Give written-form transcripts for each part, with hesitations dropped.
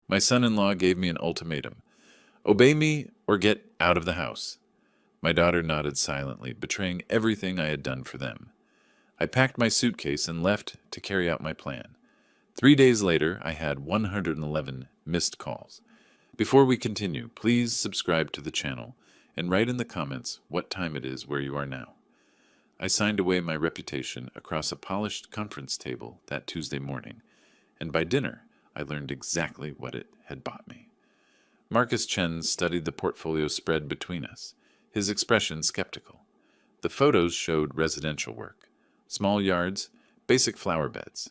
My son-in-law gave me an ultimatum. Obey me or get out of the house. My daughter nodded silently, betraying everything I had done for them. I packed my suitcase and left to carry out my plan. 3 days later, I had 111 missed calls. Before we continue, please subscribe to the channel and write in the comments what time it is where you are now. I signed away my reputation across a polished conference table that Tuesday morning, and by dinner, I learned exactly what it had bought me. Marcus Chen studied the portfolio spread between us, his expression skeptical. The photos showed residential work, small yards, basic flower beds.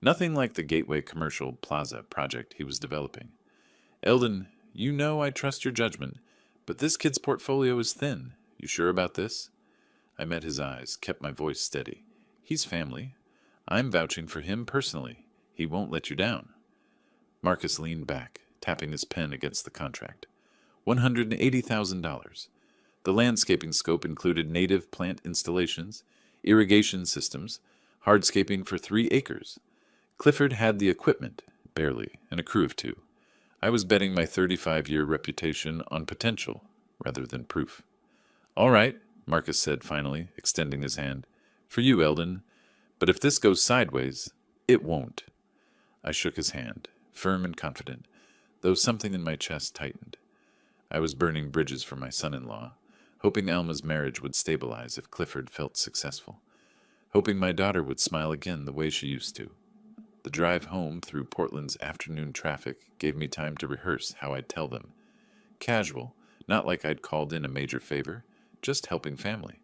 Nothing like the Gateway Commercial Plaza project he was developing. Eldon, you know I trust your judgment, but this kid's portfolio is thin. You sure about this? I met his eyes, kept my voice steady. He's family. I'm vouching for him personally. He won't let you down. Marcus leaned back, tapping his pen against the contract. $180,000. The landscaping scope included native plant installations, irrigation systems, hardscaping for 3 acres. Clifford had the equipment, barely, and a crew of 2. I was betting my 35-year reputation on potential rather than proof. All right, Marcus said finally, extending his hand. For you, Eldon. But if this goes sideways, it won't. I shook his hand, firm and confident, though something in my chest tightened. I was burning bridges for my son-in-law, hoping Alma's marriage would stabilize if Clifford felt successful, hoping my daughter would smile again the way she used to. The drive home through Portland's afternoon traffic gave me time to rehearse how I'd tell them. Casual, not like I'd called in a major favor, just helping family.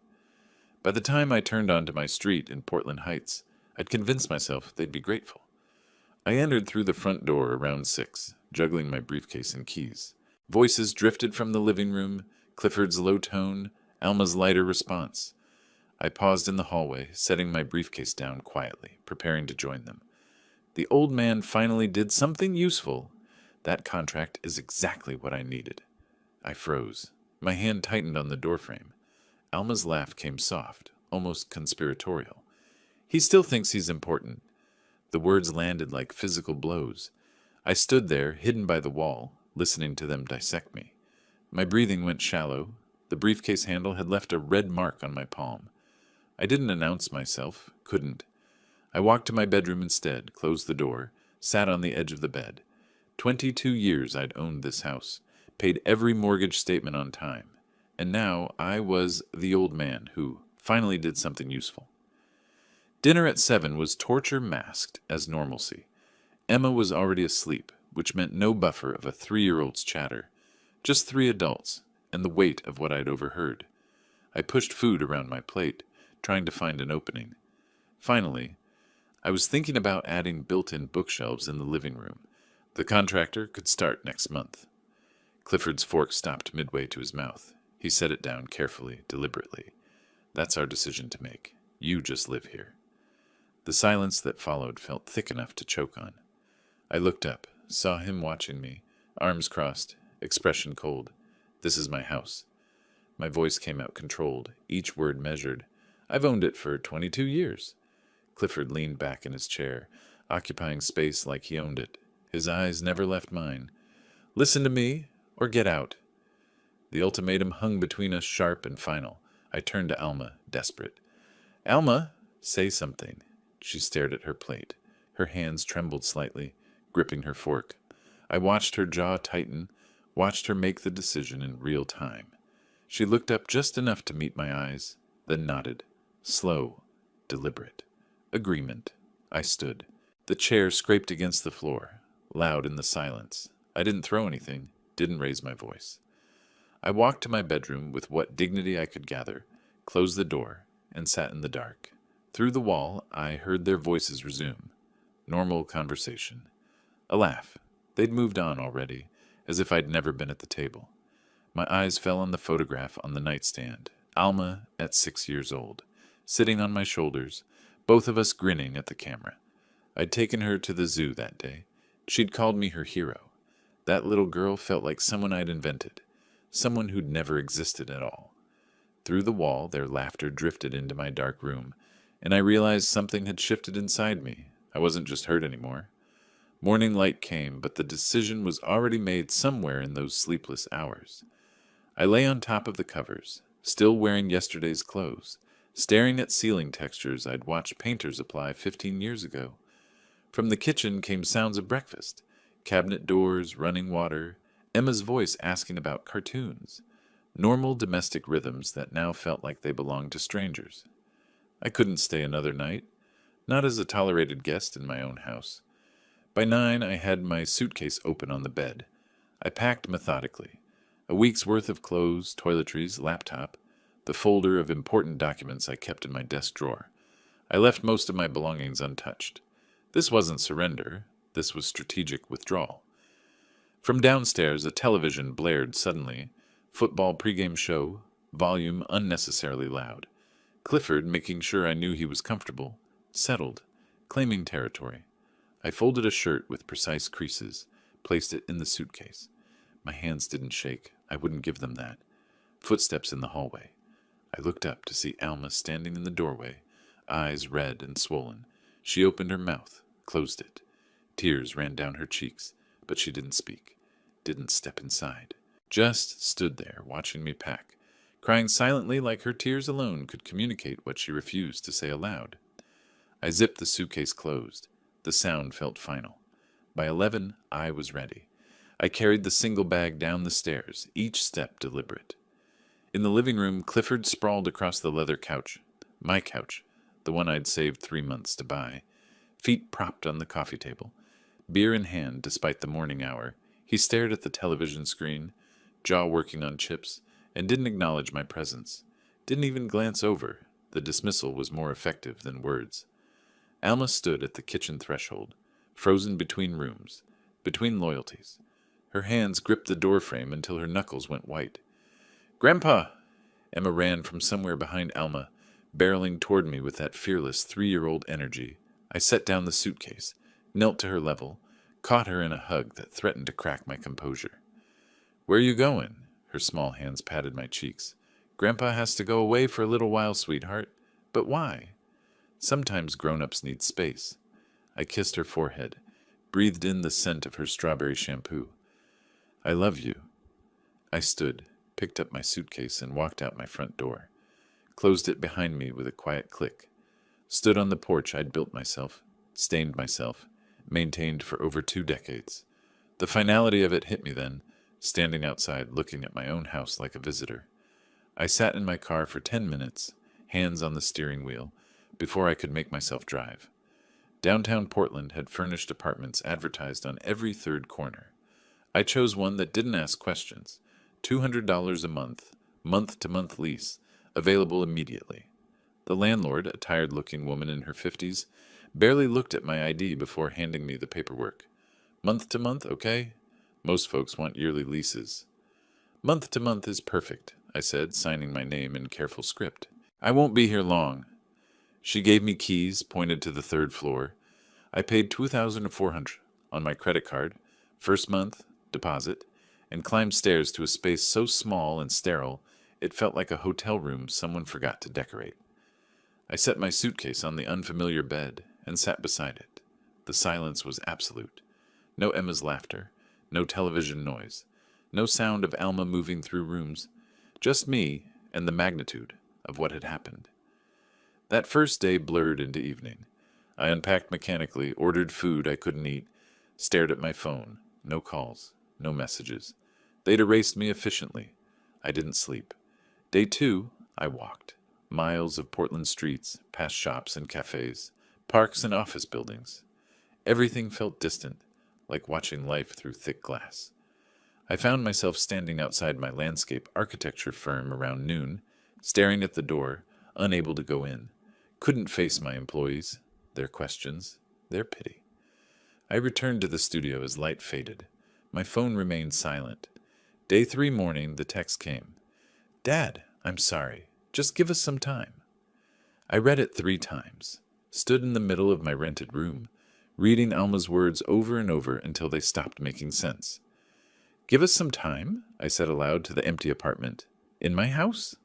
By the time I turned onto my street in Portland Heights, I'd convinced myself they'd be grateful. I entered through the front door around 6, juggling my briefcase and keys. Voices drifted from the living room, Clifford's low tone, Alma's lighter response. I paused in the hallway, setting my briefcase down quietly, preparing to join them. The old man finally did something useful. That contract is exactly what I needed. I froze. My hand tightened on the doorframe. Alma's laugh came soft, almost conspiratorial. He still thinks he's important. The words landed like physical blows. I stood there, hidden by the wall, listening to them dissect me. My breathing went shallow. The briefcase handle had left a red mark on my palm. I didn't announce myself, couldn't. I walked to my bedroom instead, closed the door, sat on the edge of the bed. 22 years I'd owned this house, paid every mortgage statement on time, and now I was the old man who finally did something useful. Dinner at 7 was torture masked as normalcy. Emma was already asleep, which meant no buffer of a 3-year-old's chatter, just 3 adults, and the weight of what I'd overheard. I pushed food around my plate, trying to find an opening. Finally, I was thinking about adding built-in bookshelves in the living room. The contractor could start next month. Clifford's fork stopped midway to his mouth. He set it down carefully, deliberately. That's our decision to make. You just live here. The silence that followed felt thick enough to choke on. I looked up, saw him watching me, arms crossed, expression cold. This is my house. My voice came out controlled, each word measured. I've owned it for 22 years. Clifford leaned back in his chair, occupying space like he owned it. His eyes never left mine. Listen to me, or get out. The ultimatum hung between us, sharp and final. I turned to Alma, desperate. Alma, say something. She stared at her plate. Her hands trembled slightly, gripping her fork. I watched her jaw tighten, watched her make the decision in real time. She looked up just enough to meet my eyes, then nodded. Slow, deliberate. Agreement. I stood. The chair scraped against the floor, loud in the silence. I didn't throw anything, didn't raise my voice. I walked to my bedroom with what dignity I could gather, closed the door, and sat in the dark. Through the wall, I heard their voices resume. Normal conversation. A laugh. They'd moved on already, as if I'd never been at the table. My eyes fell on the photograph on the nightstand, Alma at 6 years old, sitting on my shoulders, both of us grinning at the camera. I'd taken her to the zoo that day. She'd called me her hero. That little girl felt like someone I'd invented, someone who'd never existed at all. Through the wall, their laughter drifted into my dark room, and I realized something had shifted inside me. I wasn't just hurt anymore. Morning light came, but the decision was already made somewhere in those sleepless hours. I lay on top of the covers, still wearing yesterday's clothes, staring at ceiling textures I'd watched painters apply 15 years ago. From the kitchen came sounds of breakfast, cabinet doors, running water, Emma's voice asking about cartoons, normal domestic rhythms that now felt like they belonged to strangers. I couldn't stay another night, not as a tolerated guest in my own house. By 9, I had my suitcase open on the bed. I packed methodically. A week's worth of clothes, toiletries, laptop, the folder of important documents I kept in my desk drawer. I left most of my belongings untouched. This wasn't surrender. This was strategic withdrawal. From downstairs, a television blared suddenly. Football pregame show, volume unnecessarily loud. Clifford, making sure I knew he was comfortable, settled, claiming territory. I folded a shirt with precise creases, placed it in the suitcase. My hands didn't shake. I wouldn't give them that. Footsteps in the hallway. I looked up to see Alma standing in the doorway, eyes red and swollen. She opened her mouth, closed it. Tears ran down her cheeks, but she didn't speak, didn't step inside. Just stood there, watching me pack, crying silently like her tears alone could communicate what she refused to say aloud. I zipped the suitcase closed. The sound felt final. By 11, I was ready. I carried the single bag down the stairs, each step deliberate. In the living room, Clifford sprawled across the leather couch. My couch, the one I'd saved 3 months to buy. Feet propped on the coffee table. Beer in hand, despite the morning hour, he stared at the television screen, jaw working on chips, and didn't acknowledge my presence. Didn't even glance over. The dismissal was more effective than words. Alma stood at the kitchen threshold, frozen between rooms, between loyalties. Her hands gripped the doorframe until her knuckles went white. "Grandpa!" Emma ran from somewhere behind Alma, barreling toward me with that fearless 3-year-old energy. I set down the suitcase, knelt to her level, caught her in a hug that threatened to crack my composure. "Where are you going?" Her small hands patted my cheeks. "Grandpa has to go away for a little while, sweetheart. But why?" "Sometimes grown-ups need space." I kissed her forehead, breathed in the scent of her strawberry shampoo. "I love you." I stood, picked up my suitcase, and walked out my front door. Closed it behind me with a quiet click. Stood on the porch I'd built myself, stained myself, maintained for over 2 decades. The finality of it hit me then, standing outside looking at my own house like a visitor. I sat in my car for 10 minutes, hands on the steering wheel, before I could make myself drive. Downtown Portland had furnished apartments advertised on every third corner. I chose one that didn't ask questions. $200 a month, month-to-month lease, available immediately. The landlord, a tired-looking woman in her 50s, barely looked at my ID before handing me the paperwork. "Month-to-month, okay? Most folks want yearly leases." "Month-to-month is perfect," I said, signing my name in careful script. "I won't be here long." She gave me keys, pointed to the 3rd floor. I paid $2,400 on my credit card, first month, deposit, and climbed stairs to a space so small and sterile it felt like a hotel room someone forgot to decorate. I set my suitcase on the unfamiliar bed and sat beside it. The silence was absolute. No Emma's laughter, no television noise, no sound of Alma moving through rooms, just me and the magnitude of what had happened. That first day blurred into evening. I unpacked mechanically, ordered food I couldn't eat, stared at my phone. No calls, no messages. They'd erased me efficiently. I didn't sleep. Day 2, I walked. Miles of Portland streets, past shops and cafes, parks and office buildings. Everything felt distant, like watching life through thick glass. I found myself standing outside my landscape architecture firm around noon, staring at the door, unable to go in. Couldn't face my employees, their questions, their pity. I returned to the studio as light faded. My phone remained silent. Day 3 morning, the text came. "Dad, I'm sorry. Just give us some time." I read it 3 times, stood in the middle of my rented room, reading Alma's words over and over until they stopped making sense. "Give us some time?" I said aloud to the empty apartment. "In my house?"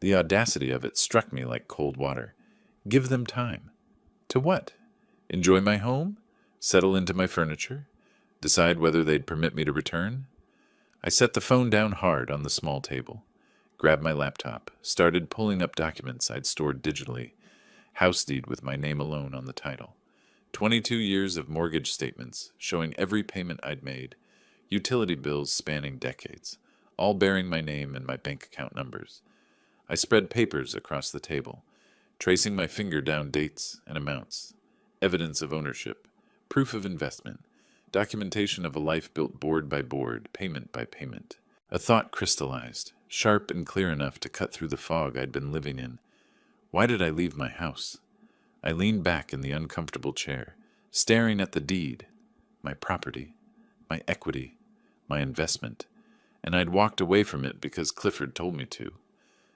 The audacity of it struck me like cold water. Give them time. To what? Enjoy my home? Settle into my furniture? Decide whether they'd permit me to return? I set the phone down hard on the small table, grabbed my laptop, started pulling up documents I'd stored digitally, house deed with my name alone on the title, 22 years of mortgage statements showing every payment I'd made, utility bills spanning decades, all bearing my name and my bank account numbers. I spread papers across the table, tracing my finger down dates and amounts, evidence of ownership, proof of investment, documentation of a life built board by board, payment by payment. A thought crystallized, sharp and clear enough to cut through the fog I'd been living in. Why did I leave my house? I leaned back in the uncomfortable chair, staring at the deed, my property, my equity, my investment, and I'd walked away from it because Clifford told me to.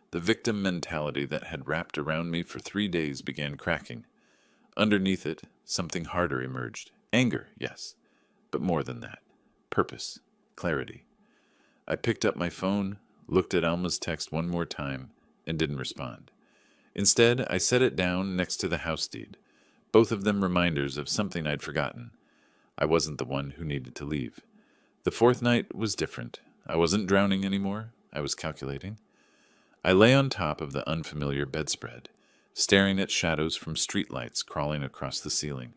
The victim mentality that had wrapped around me for 3 days began cracking. Underneath it, something harder emerged. Anger, yes, but more than that. Purpose, clarity. I picked up my phone, looked at Alma's text one more time, and didn't respond. Instead, I set it down next to the house deed, both of them reminders of something I'd forgotten. I wasn't the one who needed to leave. The fourth night was different. I wasn't drowning anymore. I was calculating. I lay on top of the unfamiliar bedspread, staring at shadows from streetlights crawling across the ceiling.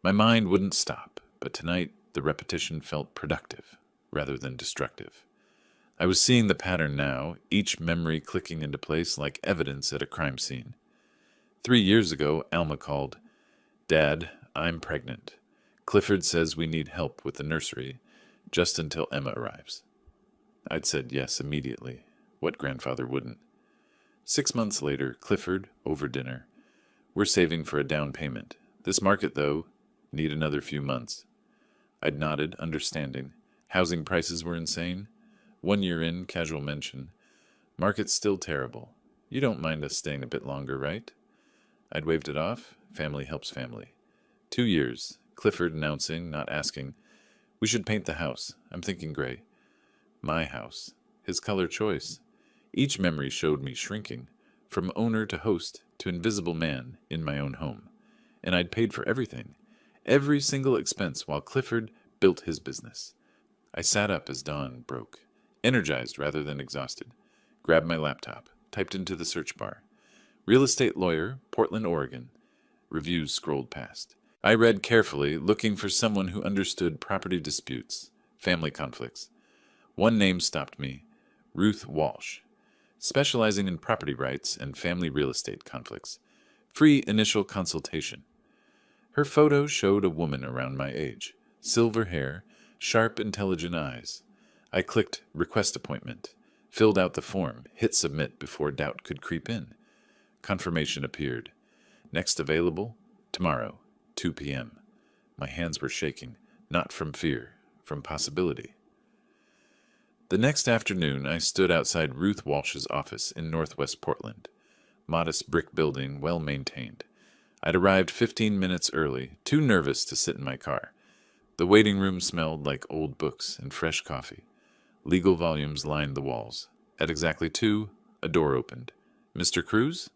My mind wouldn't stop, but tonight the repetition felt productive rather than destructive. I was seeing the pattern now, each memory clicking into place like evidence at a crime scene. 3 years ago, Alma called. "Dad, I'm pregnant. Clifford says we need help with the nursery, just until Emma arrives." I'd said yes immediately. What grandfather wouldn't? 6 months later, Clifford, over dinner. "We're saving for a down payment. This market, though, need another few months." I'd nodded, understanding. Housing prices were insane. 1 year in, casual mention. "Market's still terrible. You don't mind us staying a bit longer, right?" I'd waved it off. Family helps family. 2 years. Clifford announcing, not asking. "We should paint the house. I'm thinking gray." My house. His color choice. Each memory showed me shrinking, from owner to host to invisible man in my own home. And I'd paid for everything, every single expense, while Clifford built his business. I sat up as dawn broke, energized rather than exhausted, grabbed my laptop, typed into the search bar. "Real estate lawyer, Portland, Oregon." Reviews scrolled past. I read carefully, looking for someone who understood property disputes, family conflicts. One name stopped me, Ruth Walsh, specializing in property rights and family real estate conflicts. Free initial consultation. Her photo showed a woman around my age, silver hair, sharp, intelligent eyes. I clicked request appointment, filled out the form, hit submit before doubt could creep in. Confirmation appeared. Next available, tomorrow, 2 p.m. My hands were shaking, not from fear, from possibility. The next afternoon, I stood outside Ruth Walsh's office in northwest Portland. Modest brick building, well maintained. I'd arrived 15 minutes early, too nervous to sit in my car. The waiting room smelled like old books and fresh coffee. Legal volumes lined the walls. At exactly 2, a door opened. "Mr. Cruz?"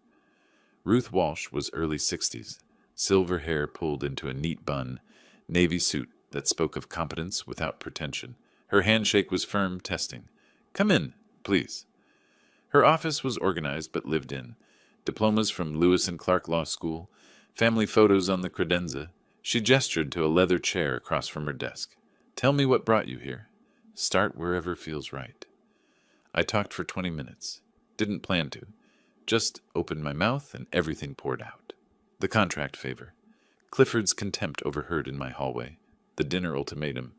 Ruth Walsh was early 60s, silver hair pulled into a neat bun, navy suit that spoke of competence without pretension. Her handshake was firm, testing. "Come in, please." Her office was organized but lived in. Diplomas from Lewis and Clark Law School, family photos on the credenza. She gestured to a leather chair across from her desk. "Tell me what brought you here. Start wherever feels right." I talked for 20 minutes. Didn't plan to. Just opened my mouth and everything poured out. The contract favor. Clifford's contempt overheard in my hallway. The dinner ultimatum.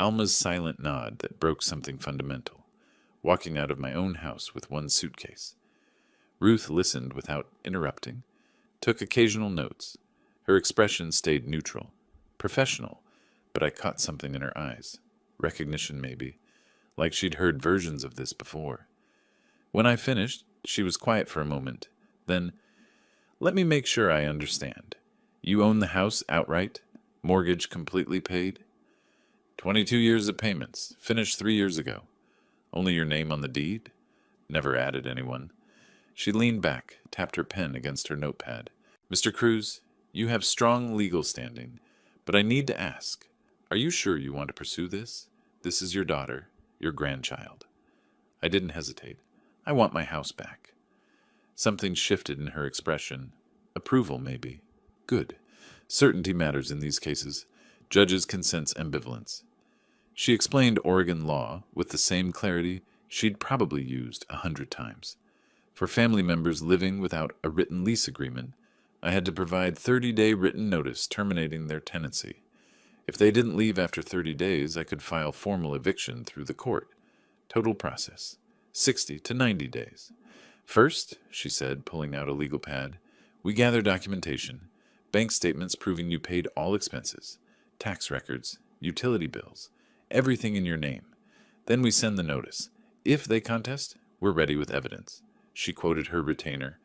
Alma's silent nod that broke something fundamental. Walking out of my own house with one suitcase. Ruth listened without interrupting. Took occasional notes. Her expression stayed neutral. Professional. But I caught something in her eyes. Recognition, maybe. Like she'd heard versions of this before. When I finished, she was quiet for a moment. Then, "Let me make sure I understand. You own the house outright? Mortgage completely paid?" 22 years of payments. Finished 3 years ago. "Only your name on the deed?" "Never added anyone." She leaned back, tapped her pen against her notepad. "Mr. Cruz, you have strong legal standing, But I need to ask, are you sure you want to pursue this? This is your daughter, your grandchild. I didn't hesitate. I want my house back. Something shifted in her expression. Approval, maybe. Good. Certainty matters in these cases. Judges can sense ambivalence. She explained Oregon law with the same clarity she'd probably used 100 times. For family members living without a written lease agreement, I had to provide 30-day written notice terminating their tenancy. If they didn't leave after 30 days, I could file formal eviction through the court. Total process, 60 to 90 days. First, she said, pulling out a legal pad, we gather documentation, bank statements proving you paid all expenses, tax records, utility bills, everything in your name. Then we send the notice. If they contest, we're ready with evidence. She quoted her retainer.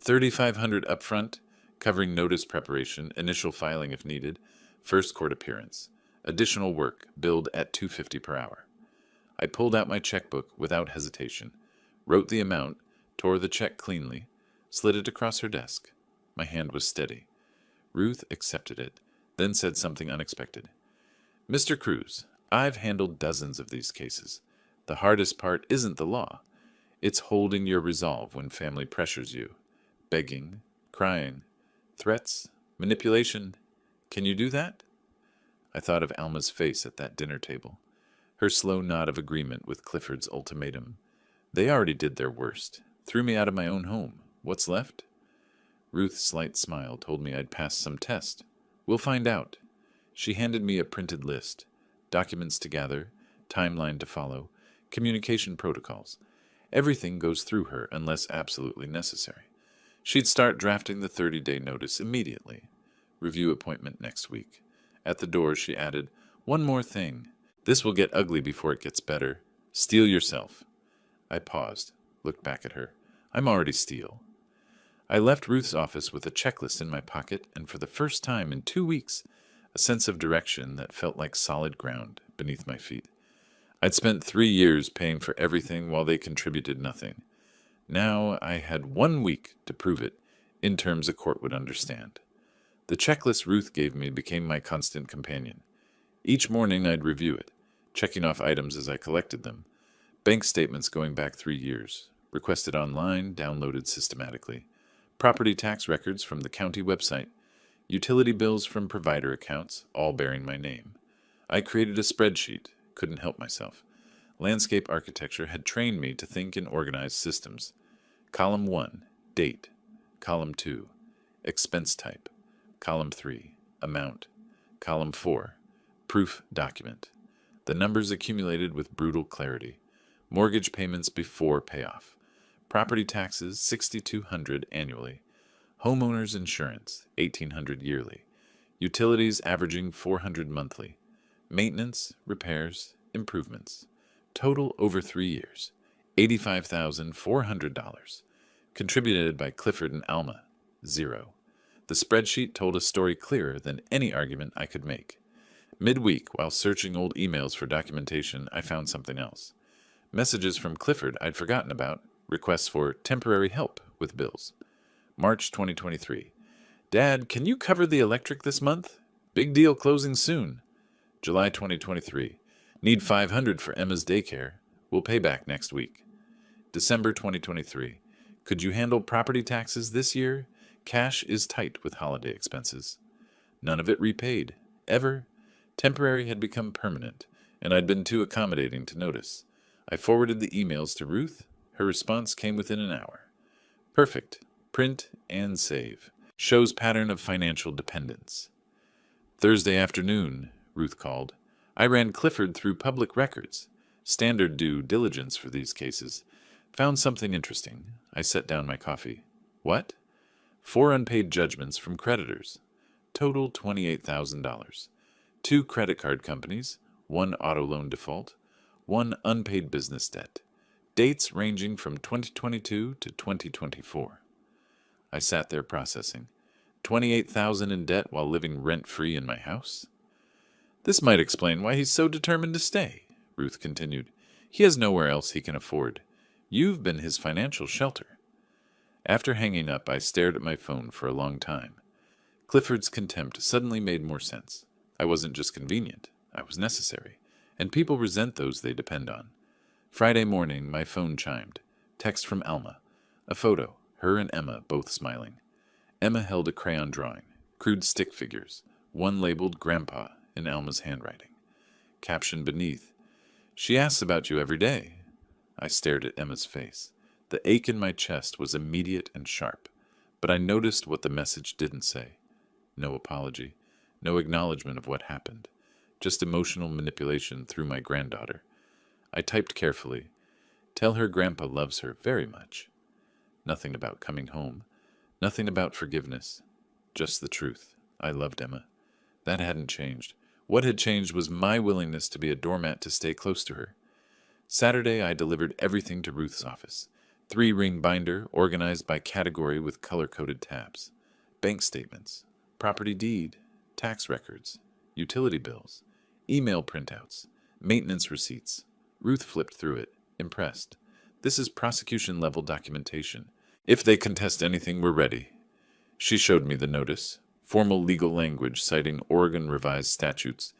$3,500 upfront, covering notice preparation, initial filing if needed, first court appearance. Additional work, billed at $250 per hour. I pulled out my checkbook without hesitation, wrote the amount, tore the check cleanly, slid it across her desk. My hand was steady. Ruth accepted it, then said something unexpected. Mr. Cruz, I've handled dozens of these cases. The hardest part isn't the law. It's holding your resolve when family pressures you. Begging, crying, threats, manipulation. Can you do that? I thought of Alma's face at that dinner table, her slow nod of agreement with Clifford's ultimatum. They already did their worst, threw me out of my own home. What's left? Ruth's slight smile told me I'd passed some test. We'll find out. She handed me a printed list, documents to gather, timeline to follow, communication protocols. Everything goes through her unless absolutely necessary. She'd start drafting the 30-day notice immediately. Review appointment next week. At the door, she added, one more thing. This will get ugly before it gets better. Steel yourself. I paused, looked back at her. I'm already steel. I left Ruth's office with a checklist in my pocket, and for the first time in 2 weeks, a sense of direction that felt like solid ground beneath my feet. I'd spent 3 years paying for everything while they contributed nothing. Now I had 1 week to prove it, in terms a court would understand. The checklist Ruth gave me became my constant companion. Each morning I'd review it, checking off items as I collected them. Bank statements going back 3 years, requested online, downloaded systematically. Property tax records from the county website. Utility bills from provider accounts, all bearing my name. I created a spreadsheet, couldn't help myself. Landscape architecture had trained me to think in organized systems. Column 1, date. Column 2, expense type. Column 3, amount. Column 4, proof document. The numbers accumulated with brutal clarity. Mortgage payments before payoff. Property taxes, $6,200 annually. Homeowners insurance, $1,800 yearly. Utilities averaging $400 monthly. Maintenance, repairs, improvements. Total over 3 years, $85,400. Contributed by Clifford and Alma, 0. The spreadsheet told a story clearer than any argument I could make. Midweek, while searching old emails for documentation, I found something else. Messages from Clifford I'd forgotten about, requests for temporary help with bills. March 2023. Dad, can you cover the electric this month? Big deal closing soon. July 2023. Need $500 for Emma's daycare. We'll pay back next week. December 2023. Could you handle property taxes this year? Cash is tight with holiday expenses. None of it repaid. Ever. Temporary had become permanent, and I'd been too accommodating to notice. I forwarded the emails to Ruth. Her response came within an hour. Perfect. Print and save. Shows pattern of financial dependence. Thursday afternoon, Ruth called. I ran Clifford through public records. Standard due diligence for these cases. Found something interesting. I set down my coffee. What? 4 unpaid judgments from creditors. Total $28,000. 2 credit card companies, 1 auto loan default, 1 unpaid business debt. Dates ranging from 2022 to 2024. I sat there processing. $28,000 in debt while living rent-free in my house? This might explain why he's so determined to stay, Ruth continued. He has nowhere else he can afford. You've been his financial shelter. After hanging up, I stared at my phone for a long time. Clifford's contempt suddenly made more sense. I wasn't just convenient, I was necessary, and people resent those they depend on. Friday morning, my phone chimed. Text from Alma. A photo, her and Emma both smiling. Emma held a crayon drawing, crude stick figures, one labeled Grandpa in Alma's handwriting. Caption beneath, "She asks about you every day." I stared at Emma's face. The ache in my chest was immediate and sharp, but I noticed what the message didn't say. No apology, no acknowledgement of what happened, just emotional manipulation through my granddaughter. I typed carefully, "Tell her Grandpa loves her very much." Nothing about coming home, nothing about forgiveness, just the truth. I loved Emma. That hadn't changed. What had changed was my willingness to be a doormat to stay close to her. Saturday, I delivered everything to Ruth's office. 3-ring binder organized by category with color-coded tabs. Bank statements, property deed, tax records, utility bills, email printouts, maintenance receipts. Ruth flipped through it, impressed. "This is prosecution-level documentation. If they contest anything, we're ready." She showed me the notice, formal legal language citing Oregon revised statutes,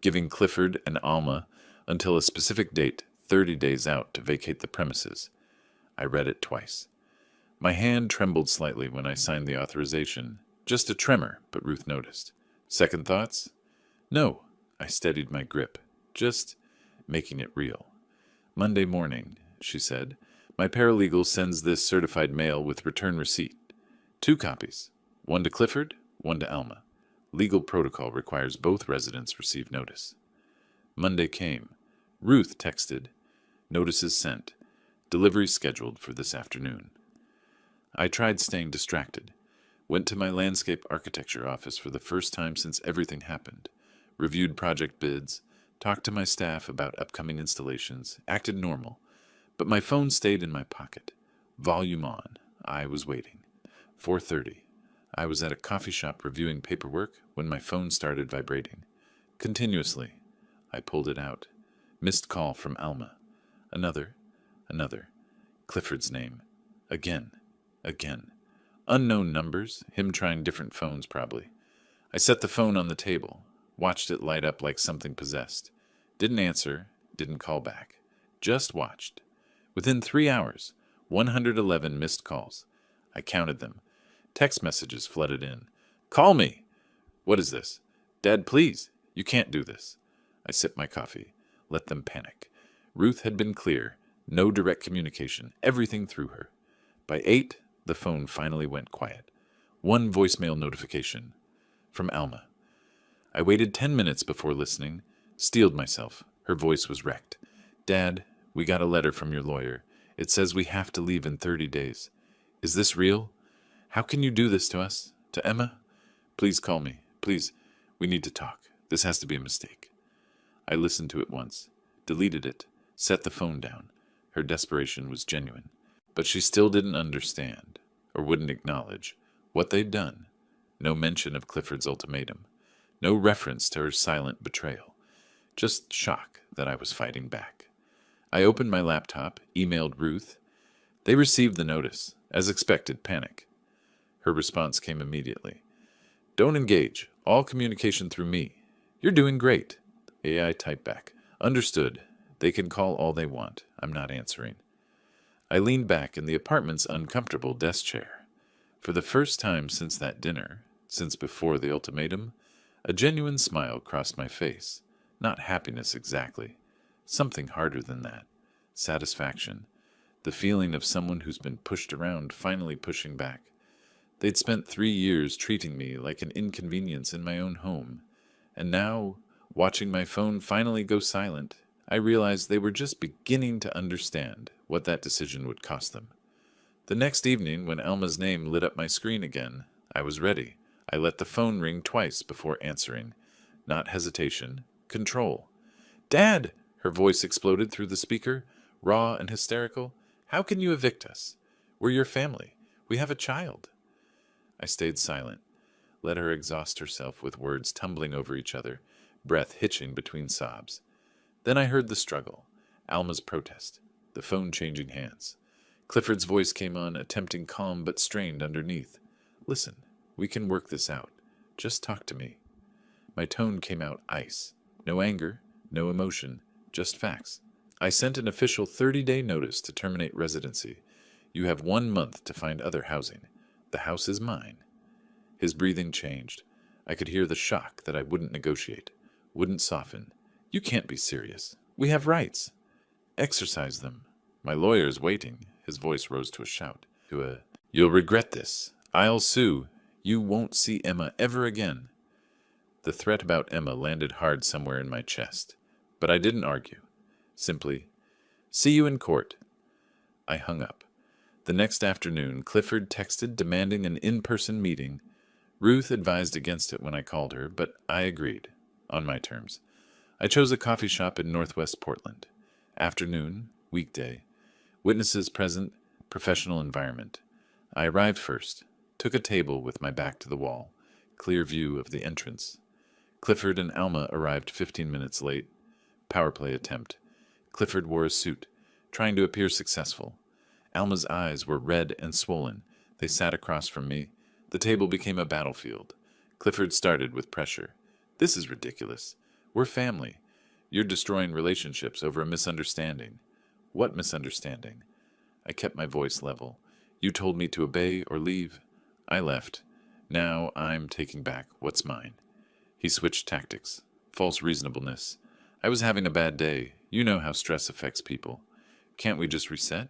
giving Clifford and Alma until a specific date, 30 days out, to vacate the premises. I read it twice. My hand trembled slightly when I signed the authorization. Just a tremor, but Ruth noticed. "Second thoughts?" "No." I steadied my grip. "Just making it real." "Monday morning," she said. "My paralegal sends this certified mail with return receipt. 2 copies. One to Clifford, one to Alma. Legal protocol requires both residents receive notice." Monday came. Ruth texted, "Notices sent. Delivery scheduled for this afternoon." I tried staying distracted. Went to my landscape architecture office for the first time since everything happened. Reviewed project bids. Talked to my staff about upcoming installations. Acted normal. But my phone stayed in my pocket. Volume on. I was waiting. 4:30. I was at a coffee shop reviewing paperwork when my phone started vibrating. Continuously. I pulled it out. Missed call from Alma. Another. Clifford's name. Again. Unknown numbers, him trying different phones probably. I set the phone on the table, watched it light up like something possessed. Didn't answer, didn't call back. Just watched. Within 3 hours, 111 missed calls. I counted them. Text messages flooded in. "Call me!" "What is this?" "Dad, please. You can't do this." I sipped my coffee. Let them panic. Ruth had been clear. No direct communication. Everything through her. By 8, the phone finally went quiet. One voicemail notification. From Alma. I waited 10 minutes before listening. Steeled myself. Her voice was wrecked. "Dad, we got a letter from your lawyer. It says we have to leave in 30 days. Is this real? How can you do this to us? To Emma? Please call me. Please, we need to talk. This has to be a mistake." I listened to it once. Deleted it. Set the phone down. Her desperation was genuine. But she still didn't understand, or wouldn't acknowledge, what they'd done. No mention of Clifford's ultimatum. No reference to her silent betrayal. Just shock that I was fighting back. I opened my laptop, emailed Ruth. They received the notice. As expected, panic. Her response came immediately. "Don't engage. All communication through me." "You're doing great." AI typed back. "Understood. They can call all they want. I'm not answering." I leaned back in the apartment's uncomfortable desk chair. For the first time since that dinner, since before the ultimatum, a genuine smile crossed my face. Not happiness exactly. Something harder than that. Satisfaction. The feeling of someone who's been pushed around finally pushing back. They'd spent 3 years treating me like an inconvenience in my own home. And now, watching my phone finally go silent, I realized they were just beginning to understand what that decision would cost them. The next evening, when Alma's name lit up my screen again, I was ready. I let the phone ring twice before answering. Not hesitation, control. "Dad!" Her voice exploded through the speaker, raw and hysterical. "How can you evict us? We're your family. We have a child." I stayed silent, let her exhaust herself with words tumbling over each other, breath hitching between sobs. Then I heard the struggle, Alma's protest, the phone changing hands. Clifford's voice came on, attempting calm but strained underneath. "Listen, we can work this out. Just talk to me." My tone came out ice. No anger, no emotion, just facts. I sent an official 30-day notice to terminate residency. You have 1 month to find other housing. The house is mine. His breathing changed. I could hear the shock that I wouldn't negotiate, wouldn't soften. You can't be serious. We have rights. Exercise them. My lawyer's waiting. His voice rose to a shout. You'll regret this. I'll sue. You won't see Emma ever again. The threat about Emma landed hard somewhere in my chest. But I didn't argue. Simply, see you in court. I hung up. The next afternoon, Clifford texted demanding an in-person meeting. Ruth advised against it when I called her, but I agreed, on my terms. I chose a coffee shop in northwest Portland. Afternoon, weekday. Witnesses present, professional environment. I arrived first, took a table with my back to the wall, clear view of the entrance. Clifford and Alma arrived 15 minutes late. Power play attempt. Clifford wore a suit, trying to appear successful. Alma's eyes were red and swollen. They sat across from me. The table became a battlefield. Clifford started with pressure. This is ridiculous. We're family. You're destroying relationships over a misunderstanding. What misunderstanding? I kept my voice level. You told me to obey or leave. I left. Now I'm taking back what's mine. He switched tactics. False reasonableness. I was having a bad day. You know how stress affects people. Can't we just reset?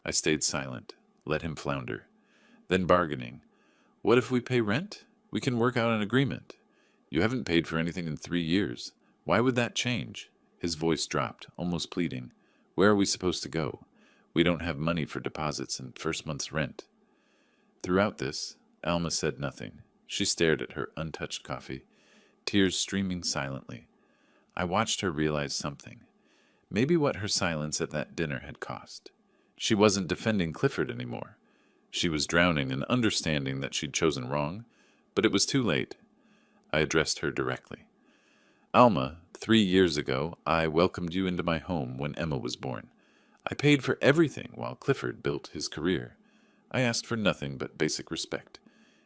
I stayed silent. Let him flounder. Then bargaining. What if we pay rent? We can work out an agreement. You haven't paid for anything in 3 years. Why would that change? His voice dropped, almost pleading. Where are we supposed to go? We don't have money for deposits and first month's rent. Throughout this, Alma said nothing. She stared at her untouched coffee, tears streaming silently. I watched her realize something. Maybe what her silence at that dinner had cost. She wasn't defending Clifford anymore. She was drowning in understanding that she'd chosen wrong, but it was too late. I addressed her directly. Alma, 3 years ago, I welcomed you into my home when Emma was born. I paid for everything while Clifford built his career. I asked for nothing but basic respect.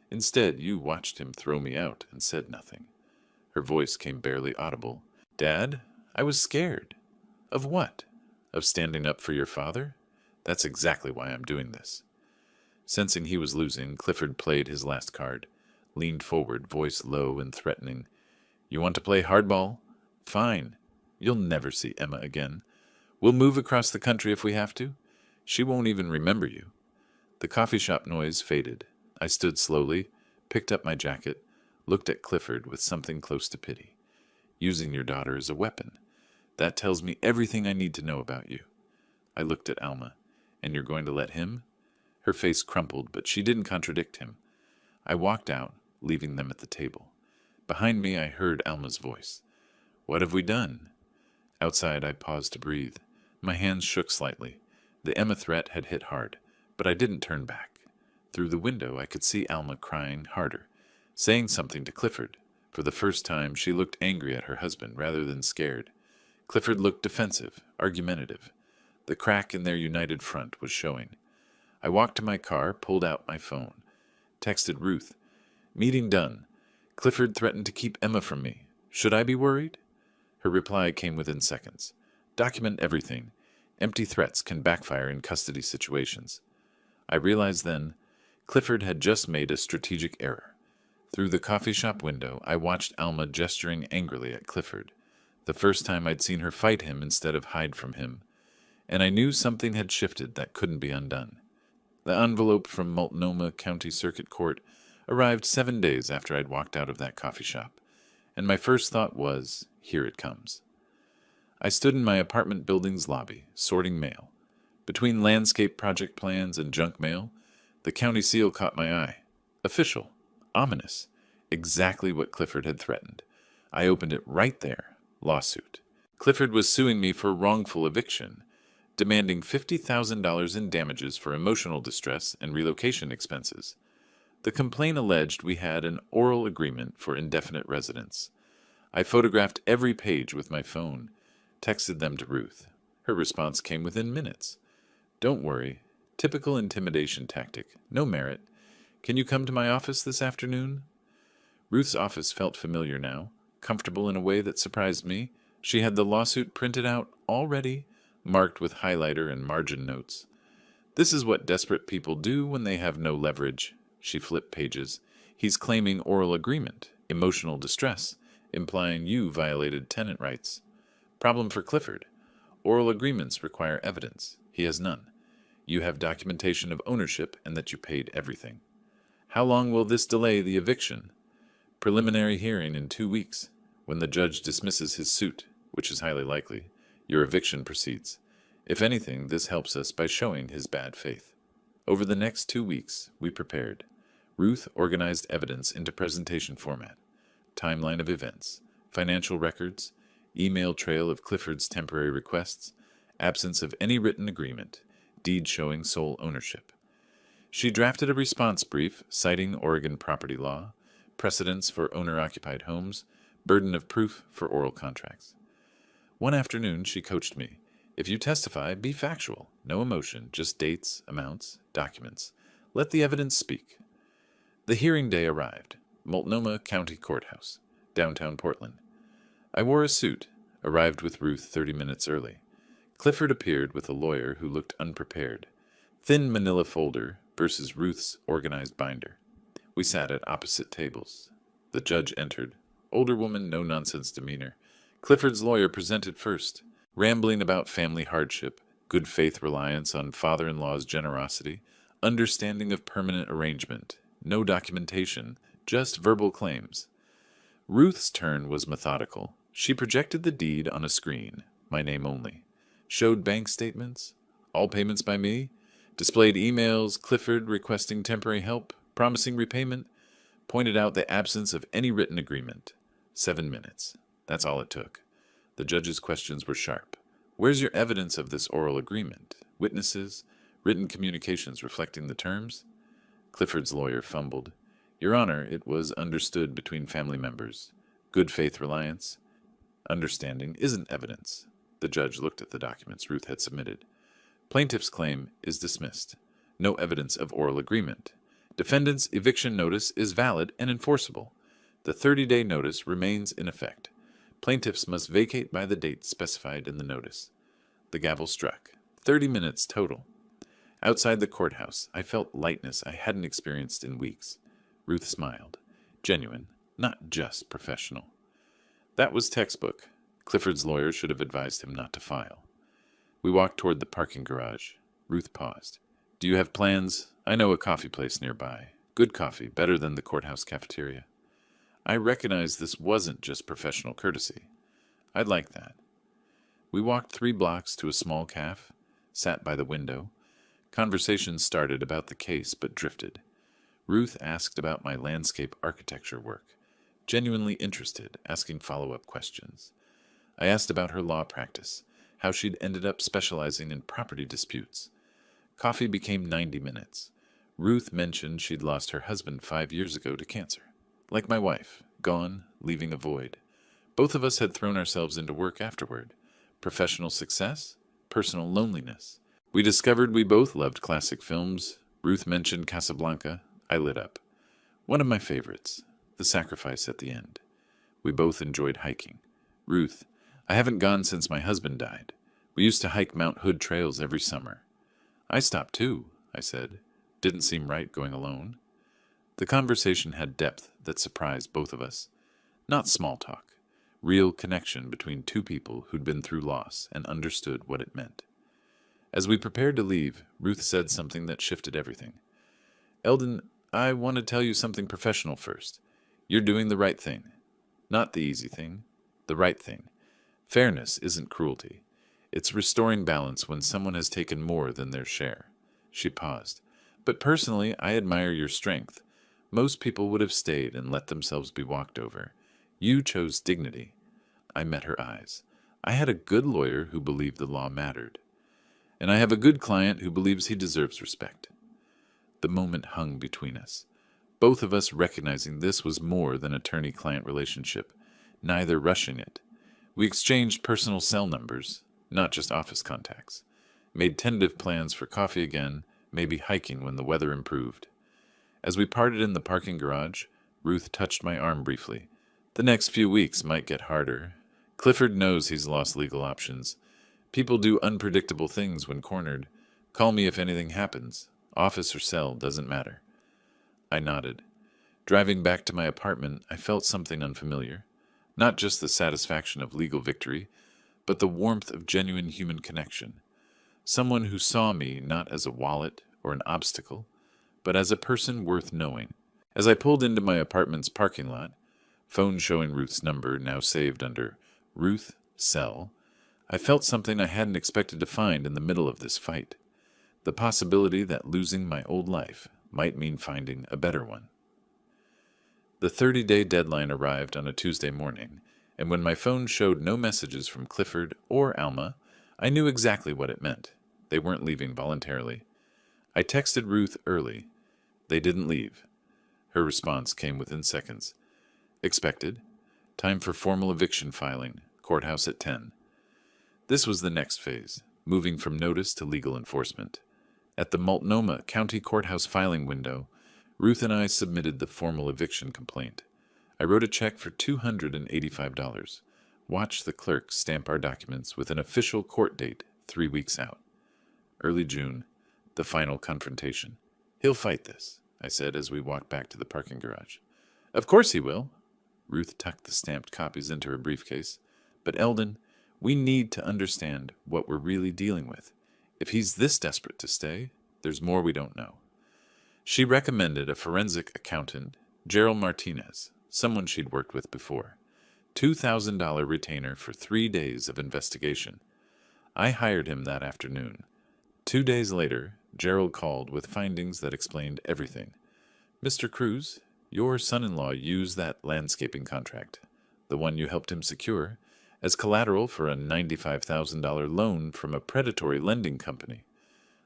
Instead, you watched him throw me out and said nothing. Her voice came barely audible. Dad, I was scared. Of what? Of standing up for your father? That's exactly why I'm doing this. Sensing he was losing, Clifford played his last card, leaned forward, voice low and threatening. You want to play hardball? Fine. You'll never see Emma again. We'll move across the country if we have to. She won't even remember you. The coffee shop noise faded. I stood slowly, picked up my jacket, looked at Clifford with something close to pity. Using your daughter as a weapon. That tells me everything I need to know about you. I looked at Alma. And you're going to let him? Her face crumpled, but she didn't contradict him. I walked out, leaving them at the table. Behind me, I heard Alma's voice. What have we done? Outside, I paused to breathe. My hands shook slightly. The Emma threat had hit hard, but I didn't turn back. Through the window, I could see Alma crying harder, saying something to Clifford. For the first time, she looked angry at her husband rather than scared. Clifford looked defensive, argumentative. The crack in their united front was showing. I walked to my car, pulled out my phone. Texted Ruth. Meeting done. Clifford threatened to keep Emma from me. Should I be worried? Her reply came within seconds. Document everything. Empty threats can backfire in custody situations. I realized then, Clifford had just made a strategic error. Through the coffee shop window, I watched Alma gesturing angrily at Clifford. The first time I'd seen her fight him instead of hide from him. And I knew something had shifted that couldn't be undone. The envelope from Multnomah County Circuit Court arrived 7 days after I'd walked out of that coffee shop, and my first thought was, here it comes. I stood in my apartment building's lobby, sorting mail. Between landscape project plans and junk mail, the county SIL caught my eye. Official. Ominous. Exactly what Clifford had threatened. I opened it right there. Lawsuit. Clifford was suing me for wrongful eviction, demanding $50,000 in damages for emotional distress and relocation expenses. The complaint alleged we had an oral agreement for indefinite residence. I photographed every page with my phone, texted them to Ruth. Her response came within minutes. Don't worry. Typical intimidation tactic. No merit. Can you come to my office this afternoon? Ruth's office felt familiar now. comfortable in a way that surprised me. She had the lawsuit printed out already, marked with highlighter and margin notes. This is what desperate people do when they have no leverage. She flipped pages. He's claiming oral agreement, emotional distress, implying you violated tenant rights. Problem for Clifford. Oral agreements require evidence. He has none. You have documentation of ownership and that you paid everything. How long will this delay the eviction? Preliminary hearing in 2 weeks. When the judge dismisses his suit, which is highly likely, your eviction proceeds. If anything, this helps us by showing his bad faith. Over the next 2 weeks, we prepared. Ruth organized evidence into presentation format. Timeline of events, financial records, email trail of Clifford's temporary requests, absence of any written agreement, deed showing sole ownership. She drafted a response brief citing Oregon property law, precedents for owner-occupied homes, burden of proof for oral contracts. One afternoon, she coached me. If you testify, be factual. No emotion, just dates, amounts, documents. Let the evidence speak. The hearing day arrived. Multnomah County Courthouse, downtown Portland. I wore a suit, arrived with Ruth 30 minutes early. Clifford appeared with a lawyer who looked unprepared. Thin manila folder versus Ruth's organized binder. We sat at opposite tables. The judge entered. Older woman, no-nonsense demeanor. Clifford's lawyer presented first, rambling about family hardship, good faith reliance on father-in-law's generosity, understanding of permanent arrangement, no documentation, just verbal claims. Ruth's turn was methodical. She projected the deed on a screen, my name only, showed bank statements, all payments by me, displayed emails, Clifford requesting temporary help, promising repayment, pointed out the absence of any written agreement. 7 minutes. That's all it took. The judge's questions were sharp. Where's your evidence of this oral agreement? Witnesses? Written communications reflecting the terms? Clifford's lawyer fumbled. Your Honor, it was understood between family members. Good faith reliance. Understanding isn't evidence. The judge looked at the documents Ruth had submitted. Plaintiff's claim is dismissed. No evidence of oral agreement. Defendant's eviction notice is valid and enforceable. The 30-day notice remains in effect. Plaintiffs must vacate by the date specified in the notice. The gavel struck. 30 minutes total. Outside the courthouse, I felt lightness I hadn't experienced in weeks. Ruth smiled. Genuine, not just professional. That was textbook. Clifford's lawyer should have advised him not to file. We walked toward the parking garage. Ruth paused. Do you have plans? I know a coffee place nearby. Good coffee, better than the courthouse cafeteria. I recognized this wasn't just professional courtesy. I'd like that. We walked 3 blocks to a small cafe, sat by the window. Conversation started about the case but drifted. Ruth asked about my landscape architecture work, genuinely interested, asking follow-up questions. I asked about her law practice, how she'd ended up specializing in property disputes. Coffee became 90 minutes. Ruth mentioned she'd lost her husband 5 years ago to cancer. Like my wife, gone, leaving a void. Both of us had thrown ourselves into work afterward. Professional success, personal loneliness. We discovered we both loved classic films. Ruth mentioned Casablanca. I lit up. One of my favorites, The Sacrifice at the End. We both enjoyed hiking. Ruth, I haven't gone since my husband died. We used to hike Mount Hood trails every summer. I stopped too, I said. Didn't seem right going alone. The conversation had depth that surprised both of us. Not small talk. Real connection between 2 people who'd been through loss and understood what it meant. As we prepared to leave, Ruth said something that shifted everything. Eldon, I want to tell you something professional first. You're doing the right thing. Not the easy thing. The right thing. Fairness isn't cruelty. It's restoring balance when someone has taken more than their share. She paused. But personally, I admire your strength. Most people would have stayed and let themselves be walked over. You chose dignity. I met her eyes. I had a good lawyer who believed the law mattered. And I have a good client who believes he deserves respect. The moment hung between us. Both of us recognizing this was more than attorney-client relationship, neither rushing it. We exchanged personal cell numbers, not just office contacts. Made tentative plans for coffee again, maybe hiking when the weather improved. As we parted in the parking garage, Ruth touched my arm briefly. The next few weeks might get harder. Clifford knows he's lost legal options. People do unpredictable things when cornered. Call me if anything happens. Office or cell, doesn't matter. I nodded. Driving back to my apartment, I felt something unfamiliar. Not just the satisfaction of legal victory, but the warmth of genuine human connection. Someone who saw me not as a wallet or an obstacle, but as a person worth knowing. As I pulled into my apartment's parking lot, phone showing Ruth's number now saved under Ruth Cell, I felt something I hadn't expected to find in the middle of this fight. The possibility that losing my old life might mean finding a better one. The 30-day deadline arrived on a Tuesday morning, and when my phone showed no messages from Clifford or Alma, I knew exactly what it meant. They weren't leaving voluntarily. I texted Ruth early. They didn't leave. Her response came within seconds. Expected. Time for formal eviction filing. Courthouse at 10. This was the next phase, moving from notice to legal enforcement. At the Multnomah County Courthouse filing window, Ruth and I submitted the formal eviction complaint. I wrote a check for $285. Watched the clerk stamp our documents with an official court date 3 weeks out. Early June, the final confrontation. He'll fight this, I said as we walked back to the parking garage. Of course he will. Ruth tucked the stamped copies into her briefcase. But Eldon, we need to understand what we're really dealing with. If he's this desperate to stay, there's more we don't know. She recommended a forensic accountant, Gerald Martinez, someone she'd worked with before. $2,000 retainer for 3 days of investigation. I hired him that afternoon. 2 days later, Gerald called with findings that explained everything. Mr. Cruz, your son-in-law used that landscaping contract, the one you helped him secure, as collateral for a $95,000 loan from a predatory lending company.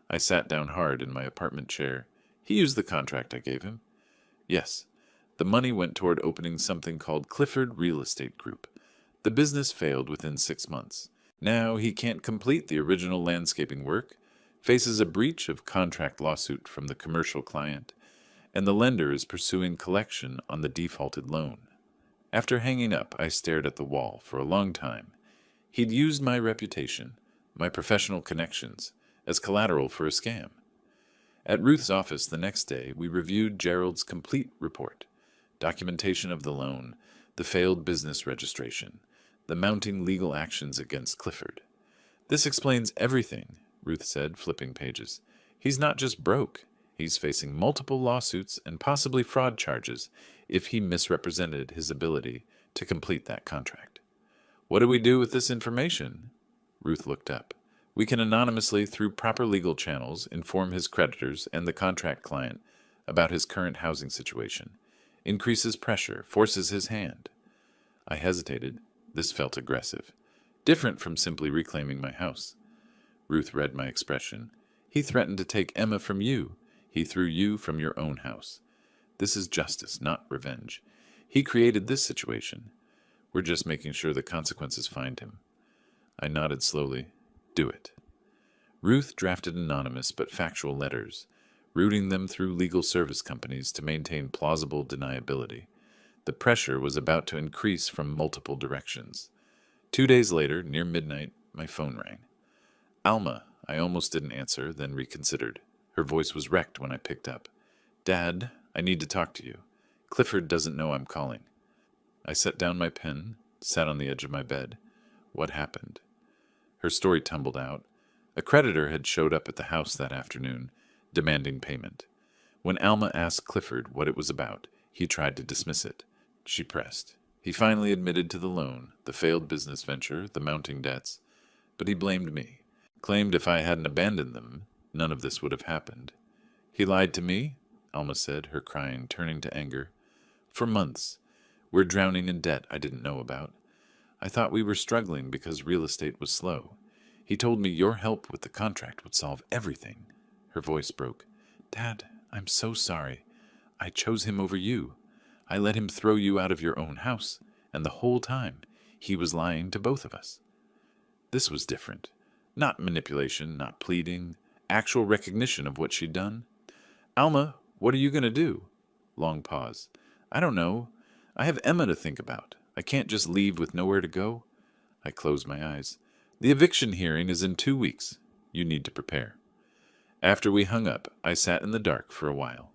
I sat down hard in my apartment chair. He used the contract I gave him. Yes, the money went toward opening something called Clifford Real Estate Group. The business failed within 6 months. Now he can't complete the original landscaping work, faces a breach of contract lawsuit from the commercial client, and the lender is pursuing collection on the defaulted loan. After hanging up, I stared at the wall for a long time. He'd used my reputation, my professional connections, as collateral for a scam. At Ruth's office the next day, we reviewed Gerald's complete report. Documentation of the loan, the failed business registration, the mounting legal actions against Clifford. This explains everything, Ruth said, flipping pages. He's not just broke. He's facing multiple lawsuits and possibly fraud charges if he misrepresented his ability to complete that contract. What do we do with this information? Ruth looked up. We can anonymously, through proper legal channels, inform his creditors and the contract client about his current housing situation. Increases pressure, forces his hand. I hesitated. This felt aggressive. Different from simply reclaiming my house. Ruth read my expression. He threatened to take Emma from you. He threw you from your own house. This is justice, not revenge. He created this situation. We're just making sure the consequences find him. I nodded slowly. Do it. Ruth drafted anonymous but factual letters, routing them through legal service companies to maintain plausible deniability. The pressure was about to increase from multiple directions. 2 days later, near midnight, my phone rang. Alma, I almost didn't answer, then reconsidered. Her voice was wrecked when I picked up. Dad, I need to talk to you. Clifford doesn't know I'm calling. I set down my pen, sat on the edge of my bed. What happened? Her story tumbled out. A creditor had showed up at the house that afternoon, demanding payment. When Alma asked Clifford what it was about, he tried to dismiss it. She pressed. He finally admitted to the loan, the failed business venture, the mounting debts. But he blamed me. Claimed if I hadn't abandoned them, none of this would have happened. He lied to me, Alma said, her crying turning to anger. For months. We're drowning in debt I didn't know about. I thought we were struggling because real estate was slow. He told me your help with the contract would solve everything. Her voice broke. Dad, I'm so sorry. I chose him over you. I let him throw you out of your own house, and the whole time he was lying to both of us. This was different. Not manipulation, not pleading, actual recognition of what she'd done. Alma, what are you going to do? Long pause. I don't know. I have Emma to think about. I can't just leave with nowhere to go. I closed my eyes. The eviction hearing is in 2 weeks. You need to prepare. After we hung up, I sat in the dark for a while.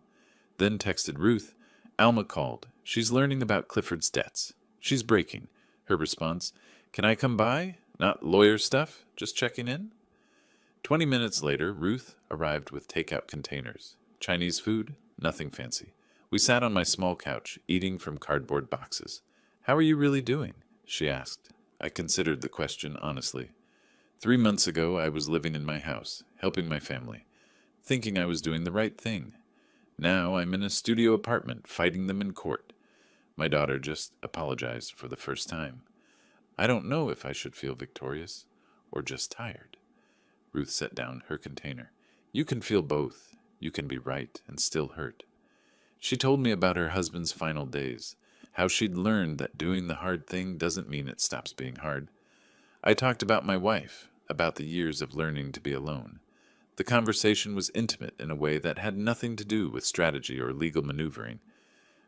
Then texted Ruth. Alma called. She's learning about Clifford's debts. She's breaking. Her response, "Can I come by? Not lawyer stuff, just checking in?" 20 minutes later, Ruth arrived with takeout containers. Chinese food, nothing fancy. We sat on my small couch, eating from cardboard boxes. "How are you really doing?" she asked. I considered the question honestly. 3 months ago, I was living in my house, helping my family, thinking I was doing the right thing. Now I'm in a studio apartment, fighting them in court. My daughter just apologized for the first time. I don't know if I should feel victorious or just tired. Ruth set down her container. You can feel both. You can be right and still hurt. She told me about her husband's final days, how she'd learned that doing the hard thing doesn't mean it stops being hard. I talked about my wife, about the years of learning to be alone. The conversation was intimate in a way that had nothing to do with strategy or legal maneuvering.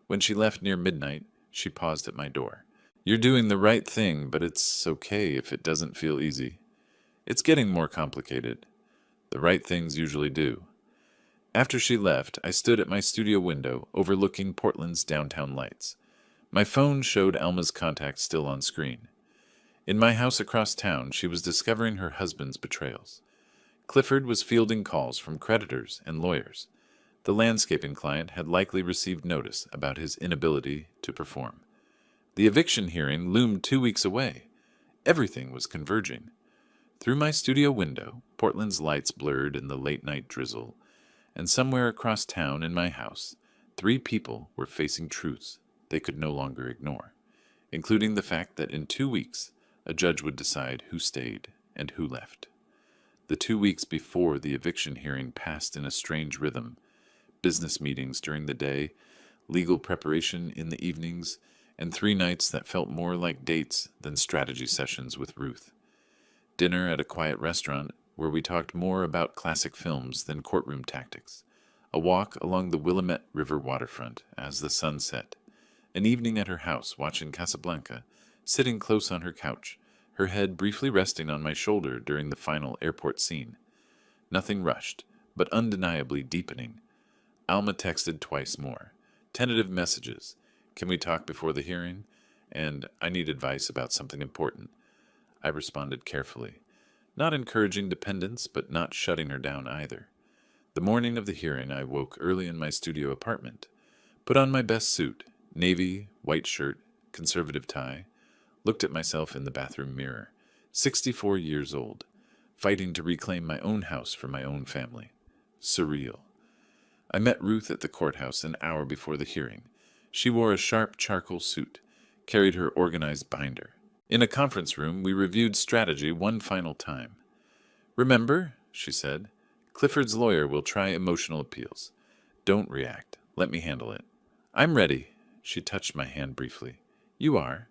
When she left near midnight, she paused at my door. You're doing the right thing, but it's okay if it doesn't feel easy. It's getting more complicated. The right things usually do. After she left, I stood at my studio window overlooking Portland's downtown lights. My phone showed Alma's contact still on screen. In my house across town, she was discovering her husband's betrayals. Clifford was fielding calls from creditors and lawyers. The landscaping client had likely received notice about his inability to perform. The eviction hearing loomed 2 weeks away. Everything was converging. Through my studio window, Portland's lights blurred in the late-night drizzle, and somewhere across town in my house, 3 people were facing truths they could no longer ignore, including the fact that in 2 weeks, a judge would decide who stayed and who left. The 2 weeks before the eviction hearing passed in a strange rhythm. Business meetings during the day, legal preparation in the evenings, and 3 nights that felt more like dates than strategy sessions with Ruth. Dinner at a quiet restaurant where we talked more about classic films than courtroom tactics. A walk along the Willamette River waterfront as the sun set. An evening at her house watching Casablanca, sitting close on her couch, her head briefly resting on my shoulder during the final airport scene. Nothing rushed, but undeniably deepening. Alma texted twice more. Tentative messages. Can we talk before the hearing? And I need advice about something important. I responded carefully. Not encouraging dependence, but not shutting her down either. The morning of the hearing, I woke early in my studio apartment. Put on my best suit, navy, white shirt, conservative tie. Looked at myself in the bathroom mirror. 64 years old. Fighting to reclaim my own house for my own family. Surreal. I met Ruth at the courthouse an hour before the hearing. She wore a sharp charcoal suit, carried her organized binder. In a conference room, we reviewed strategy one final time. Remember, she said, Clifford's lawyer will try emotional appeals. Don't react. Let me handle it. I'm ready. She touched my hand briefly. You are.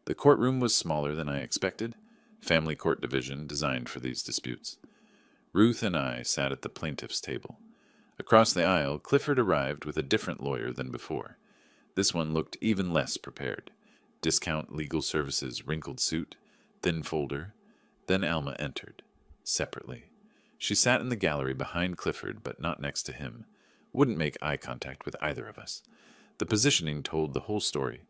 The courtroom was smaller than I expected. Family court division designed for these disputes. Ruth and I sat at the plaintiff's table. Across the aisle, Clifford arrived with a different lawyer than before. This one looked even less prepared. Discount legal services wrinkled suit, thin folder. Then Alma entered, separately. She sat in the gallery behind Clifford, but not next to him. Wouldn't make eye contact with either of us. The positioning told the whole story.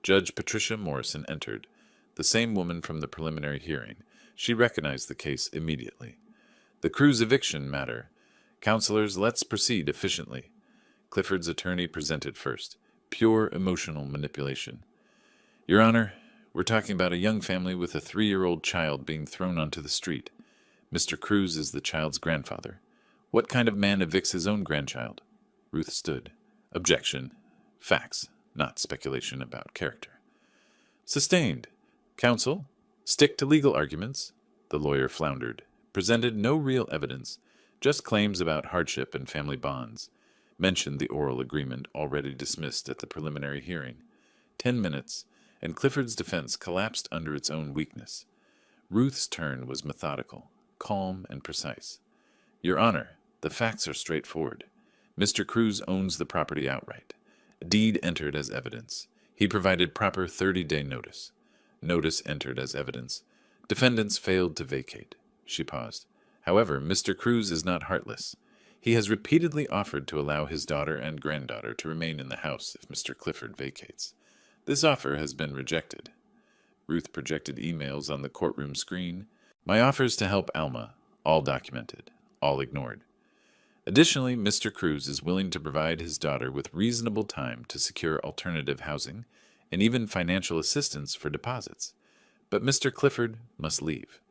Judge Patricia Morrison entered, the same woman from the preliminary hearing. She recognized the case immediately. The Cruz eviction matter. Counselors, let's proceed efficiently. Clifford's attorney presented first. Pure emotional manipulation. Your Honor, we're talking about a young family with a 3-year-old child being thrown onto the street. Mr. Cruz is the child's grandfather. What kind of man evicts his own grandchild? Ruth stood. Objection. Facts, not speculation about character. Sustained. Counsel, stick to legal arguments. The lawyer floundered. Presented no real evidence, just claims about hardship and family bonds. Mentioned the oral agreement already dismissed at the preliminary hearing. 10 minutes, and Clifford's defense collapsed under its own weakness. Ruth's turn was methodical, calm, and precise. Your Honor, the facts are straightforward. Mr. Cruz owns the property outright. A deed entered as evidence. He provided proper 30-day notice. Notice entered as evidence. Defendants failed to vacate. She paused. However, Mr. Cruz is not heartless. He has repeatedly offered to allow his daughter and granddaughter to remain in the house if Mr. Clifford vacates. This offer has been rejected. Ruth projected emails on the courtroom screen. My offers to help Alma, all documented, all ignored. Additionally, Mr. Cruz is willing to provide his daughter with reasonable time to secure alternative housing and even financial assistance for deposits. But Mr. Clifford must leave.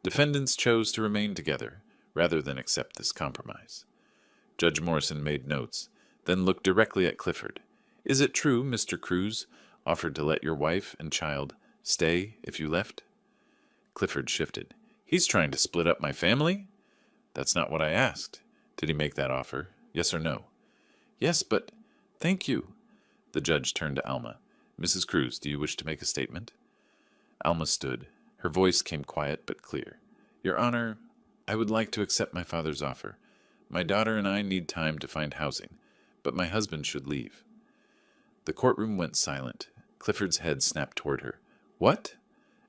Defendants chose to remain together rather than accept this compromise. Judge Morrison made notes, then looked directly at Clifford. Is it true Mr. Cruz offered to let your wife and child stay if you left? Clifford shifted. He's trying to split up my family? That's not what I asked. Did he make that offer? Yes or no? Yes, but thank you. The judge turned to Alma. Mrs. Cruz, do you wish to make a statement? Alma stood. Her voice came quiet but clear. Your Honor, I would like to accept my father's offer. My daughter and I need time to find housing, but my husband should leave. The courtroom went silent. Clifford's head snapped toward her. What?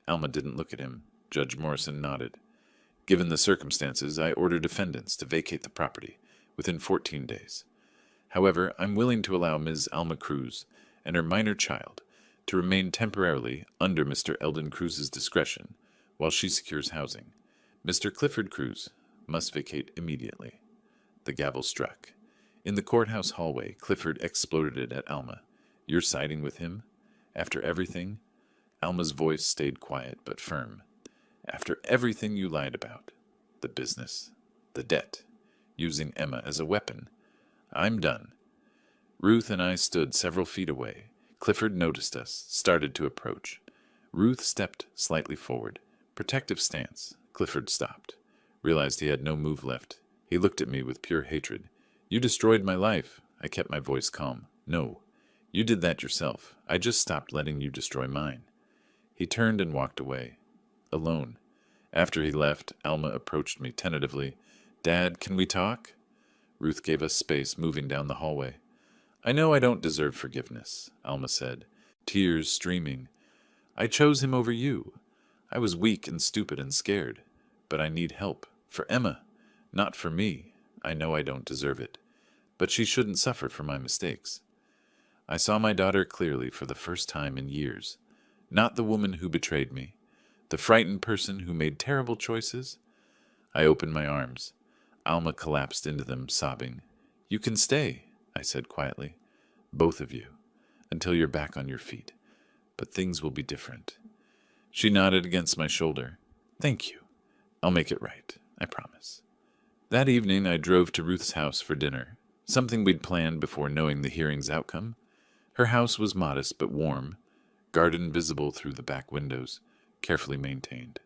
Alma didn't look at him. Judge Morrison nodded. Given the circumstances, I order defendants to vacate the property within 14 days. However, I'm willing to allow Ms. Alma Cruz and her minor child to remain temporarily under Mr. Eldon Cruz's discretion while she secures housing. Mr. Clifford Cruz must vacate immediately. The gavel struck. In the courthouse hallway, Clifford exploded at Alma. You're siding with him? After everything? Alma's voice stayed quiet but firm. After everything you lied about, the business, the debt, using Emma as a weapon, I'm done. Ruth and I stood several feet away. Clifford noticed us, started to approach. Ruth stepped slightly forward. Protective stance. Clifford stopped. Realized he had no move left. He looked at me with pure hatred. You destroyed my life. I kept my voice calm. No, you did that yourself. I just stopped letting you destroy mine. He turned and walked away. Alone. After he left, Alma approached me tentatively. Dad, can we talk? Ruth gave us space, moving down the hallway. I know I don't deserve forgiveness, Alma said, tears streaming. I chose him over you. I was weak and stupid and scared, but I need help. For Emma, not for me. I know I don't deserve it, but she shouldn't suffer for my mistakes. I saw my daughter clearly for the first time in years. Not the woman who betrayed me, the frightened person who made terrible choices. I opened my arms. Alma collapsed into them, sobbing. You can stay, I said quietly. Both of you, until you're back on your feet. But things will be different. She nodded against my shoulder. Thank you. I'll make it right, I promise. That evening I drove to Ruth's house for dinner, something we'd planned before knowing the hearing's outcome. Her house was modest but warm, garden visible through the back windows, carefully maintained.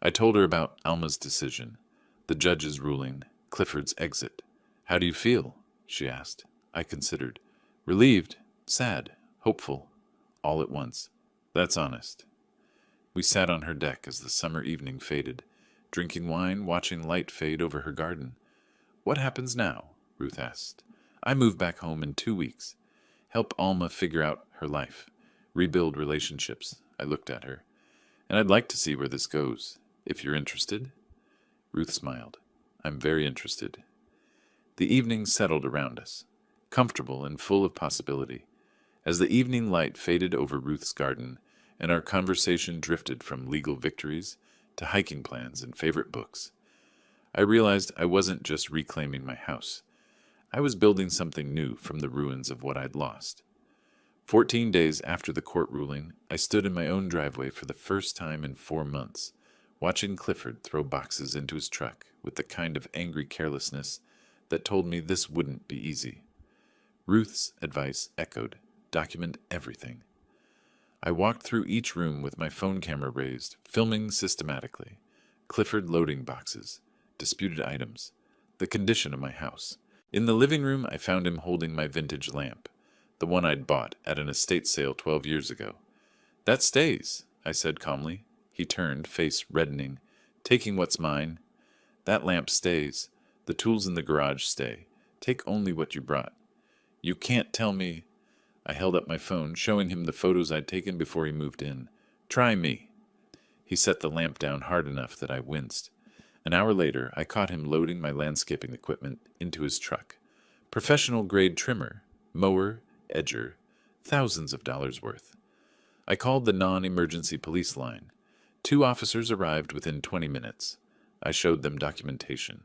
I told her about Alma's decision, the judge's ruling, Clifford's exit. How do you feel? She asked. I considered. Relieved, sad, hopeful, all at once. That's honest. We sat on her deck as the summer evening faded, drinking wine, watching light fade over her garden. What happens now? Ruth asked. I move back home in 2 weeks. Help Alma figure out her life. Rebuild relationships. I looked at her. And I'd like to see where this goes. If you're interested? Ruth smiled. I'm very interested. The evening settled around us, comfortable and full of possibility. As the evening light faded over Ruth's garden, and our conversation drifted from legal victories to hiking plans and favorite books, I realized I wasn't just reclaiming my house. I was building something new from the ruins of what I'd lost. 14 days after the court ruling, I stood in my own driveway for the first time in 4 months, watching Clifford throw boxes into his truck with the kind of angry carelessness that told me this wouldn't be easy. Ruth's advice echoed, document everything. I walked through each room with my phone camera raised, filming systematically. Clifford loading boxes, disputed items, the condition of my house. In the living room, I found him holding my vintage lamp, the one I'd bought at an estate sale 12 years ago. That stays, I said calmly. He turned, face reddening. Taking what's mine? That lamp stays. The tools in the garage stay. Take only what you brought. You can't tell me. I held up my phone, showing him the photos I'd taken before he moved in. Try me. He set the lamp down hard enough that I winced. An hour later, I caught him loading my landscaping equipment into his truck. Professional-grade trimmer, mower, edger, thousands of dollars worth. I called the non-emergency police line. 2 officers arrived within 20 minutes. I showed them documentation.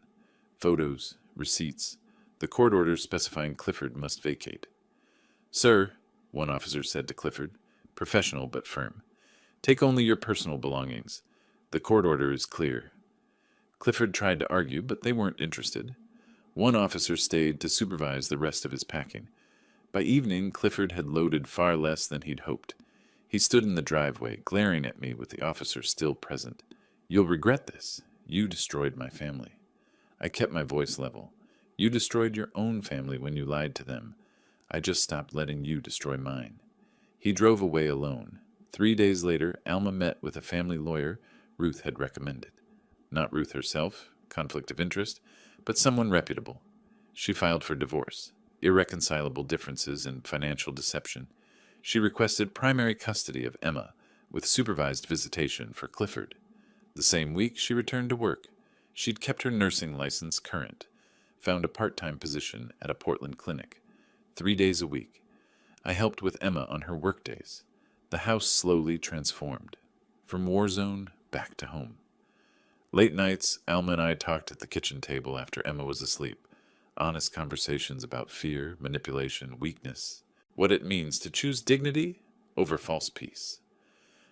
Photos, receipts, the court order specifying Clifford must vacate. "Sir," one officer said to Clifford, professional but firm, "take only your personal belongings. The court order is clear." Clifford tried to argue, but they weren't interested. One officer stayed to supervise the rest of his packing. By evening, Clifford had loaded far less than he'd hoped. He stood in the driveway, glaring at me with the officer still present. "You'll regret this. You destroyed my family." I kept my voice level. "You destroyed your own family when you lied to them. I just stopped letting you destroy mine." He drove away alone. 3 days later, Alma met with a family lawyer Ruth had recommended. Not Ruth herself, conflict of interest, but someone reputable. She filed for divorce, irreconcilable differences and financial deception. She requested primary custody of Emma, with supervised visitation for Clifford. The same week, she returned to work. She'd kept her nursing license current, found a part-time position at a Portland clinic. 3 days a week. I helped with Emma on her work days. The house slowly transformed, from war zone back to home. Late nights, Alma and I talked at the kitchen table after Emma was asleep. Honest conversations about fear, manipulation, weakness, what it means to choose dignity over false peace.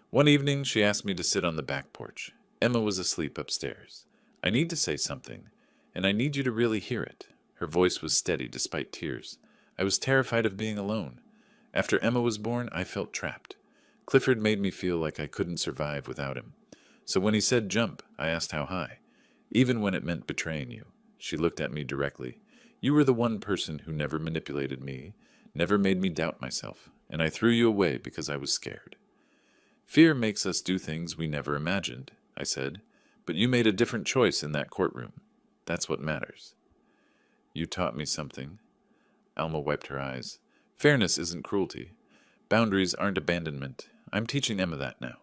One evening, she asked me to sit on the back porch. Emma was asleep upstairs. "I need to say something, and I need you to really hear it." Her voice was steady despite tears. I was terrified of being alone. After Emma was born, I felt trapped. Clifford made me feel like I couldn't survive without him. So when he said jump, I asked how high, even when it meant betraying you. She looked at me directly. "You were the one person who never manipulated me, never made me doubt myself, and I threw you away because I was scared." "Fear makes us do things we never imagined," I said, "but you made a different choice in that courtroom. That's what matters." "You taught me something." Alma wiped her eyes. "Fairness isn't cruelty. Boundaries aren't abandonment. I'm teaching Emma that now."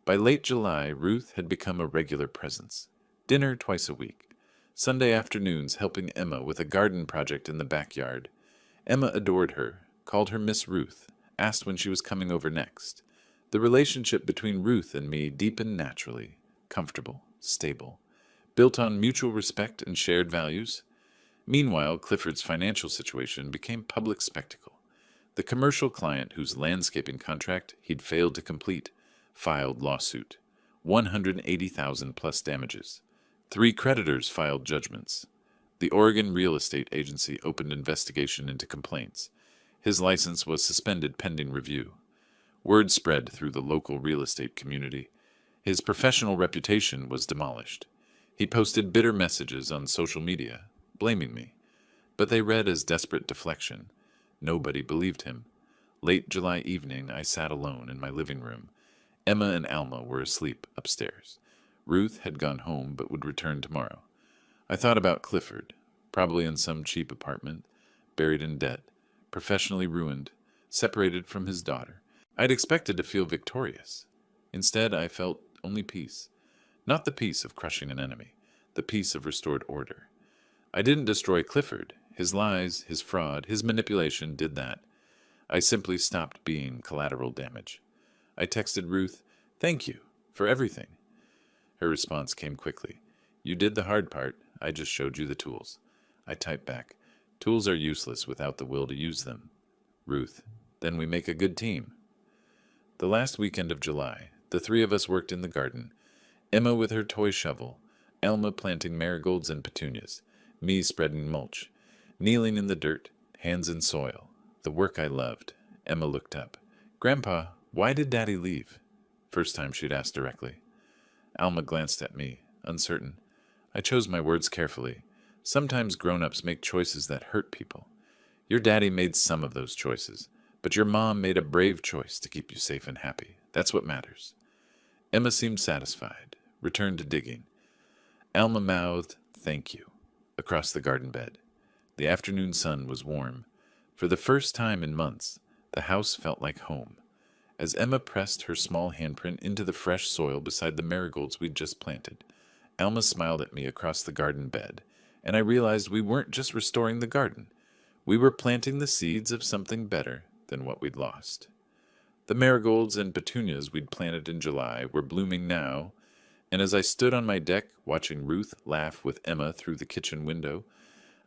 By late July, Ruth had become a regular presence. Dinner twice a week. Sunday afternoons helping Emma with a garden project in the backyard. Emma adored her, called her Miss Ruth, asked when she was coming over next. The relationship between Ruth and me deepened naturally, comfortable, stable, built on mutual respect and shared values. Meanwhile, Clifford's financial situation became public spectacle. The commercial client whose landscaping contract he'd failed to complete filed lawsuit. 180,000 plus damages. 3 creditors filed judgments. The Oregon Real Estate Agency opened investigation into complaints. His license was suspended pending review. Word spread through the local real estate community. His professional reputation was demolished. He posted bitter messages on social media, blaming me. But they read as desperate deflection. Nobody believed him. Late July evening, I sat alone in my living room. Emma and Alma were asleep upstairs. Ruth had gone home but would return tomorrow. I thought about Clifford, probably in some cheap apartment, buried in debt, professionally ruined, separated from his daughter. I'd expected to feel victorious. Instead, I felt only peace. Not the peace of crushing an enemy, the peace of restored order. I didn't destroy Clifford. His lies, his fraud, his manipulation did that. I simply stopped being collateral damage. I texted Ruth, "Thank you for everything." Her response came quickly. "You did the hard part. I just showed you the tools." I typed back, "Tools are useless without the will to use them." Ruth, "Then we make a good team." The last weekend of July, the 3 of us worked in the garden. Emma with her toy shovel, Alma planting marigolds and petunias, me spreading mulch, kneeling in the dirt, hands in soil. The work I loved. Emma looked up. "Grandpa, why did Daddy leave?" First time she'd asked directly. Alma glanced at me, uncertain. I chose my words carefully. Sometimes grown-ups make choices that hurt people. Your daddy made some of those choices, but your mom made a brave choice to keep you safe and happy. That's what matters. Emma seemed satisfied, returned to digging. Alma mouthed, "Thank you," across the garden bed. The afternoon sun was warm. For the first time in months, The house felt like home. As Emma pressed her small handprint into the fresh soil beside the marigolds we'd just planted, Alma smiled at me across the garden bed, and I realized we weren't just restoring the garden. We were planting the seeds of something better than what we'd lost. The marigolds and petunias we'd planted in July were blooming now, and as I stood on my deck watching Ruth laugh with Emma through the kitchen window,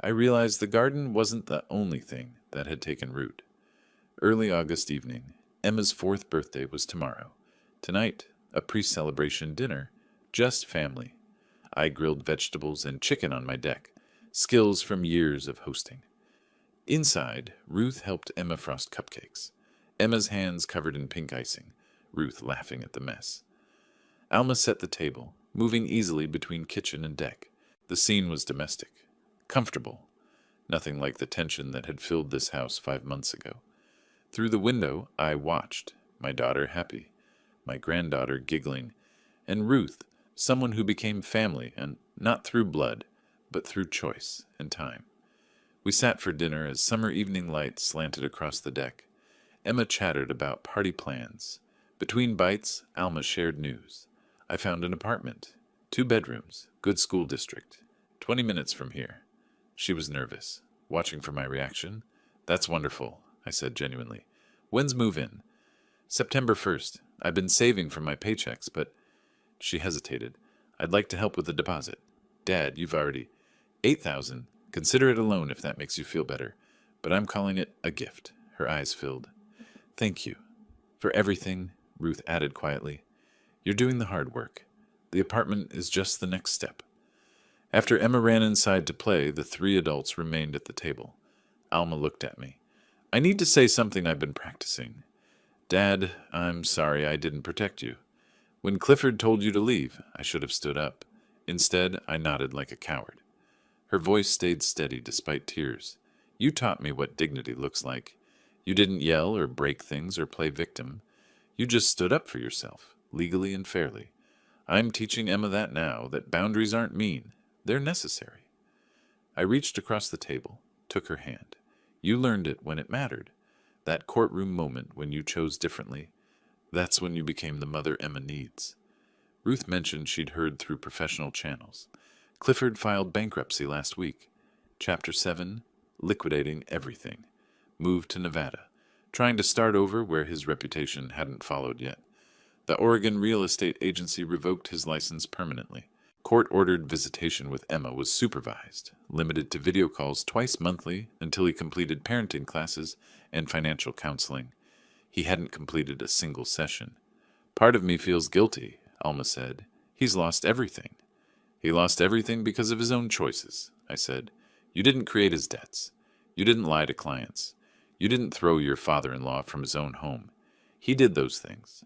I realized the garden wasn't the only thing that had taken root. Early August evening, Emma's 4th birthday was tomorrow. Tonight, a pre-celebration dinner, just family. I grilled vegetables and chicken on my deck, skills from years of hosting. Inside, Ruth helped Emma frost cupcakes, Emma's hands covered in pink icing, Ruth laughing at the mess. Alma set the table, moving easily between kitchen and deck. The scene was domestic, comfortable, nothing like the tension that had filled this house 5 months ago. Through the window, I watched, my daughter happy, my granddaughter giggling, and Ruth, someone who became family, and not through blood, but through choice and time. We sat for dinner as summer evening light slanted across the deck. Emma chattered about party plans. Between bites, Alma shared news. I found an apartment, 2 bedrooms, good school district, 20 minutes from here. She was nervous, watching for my reaction. That's wonderful, I said genuinely. When's move-in? September 1st. I've been saving from my paychecks, but... She hesitated. I'd like to help with the deposit. Dad, you've already... $8,000. Consider it a loan if that makes you feel better. But I'm calling it a gift. Her eyes filled. Thank you. For everything, Ruth added quietly. You're doing the hard work. The apartment is just the next step. After Emma ran inside to play, the 3 adults remained at the table. Alma looked at me. I need to say something I've been practicing. Dad, I'm sorry I didn't protect you. When Clifford told you to leave, I should have stood up. Instead, I nodded like a coward. Her voice stayed steady despite tears. You taught me what dignity looks like. You didn't yell or break things or play victim. You just stood up for yourself, legally and fairly. I'm teaching Emma that now, that boundaries aren't mean. They're necessary. I reached across the table, took her hand. You learned it when it mattered. That courtroom moment when you chose differently. That's when you became the mother Emma needs. Ruth mentioned she'd heard through professional channels. Clifford filed bankruptcy last week. Chapter 7, liquidating everything. Moved to Nevada, trying to start over where his reputation hadn't followed yet. The Oregon Real Estate Agency revoked his license permanently. Court-ordered visitation with Emma was supervised, limited to video calls twice monthly until he completed parenting classes and financial counseling. He hadn't completed a single session. Part of me feels guilty, Alma said. He's lost everything. He lost everything because of his own choices, I said. You didn't create his debts. You didn't lie to clients. You didn't throw your father-in-law from his own home. He did those things.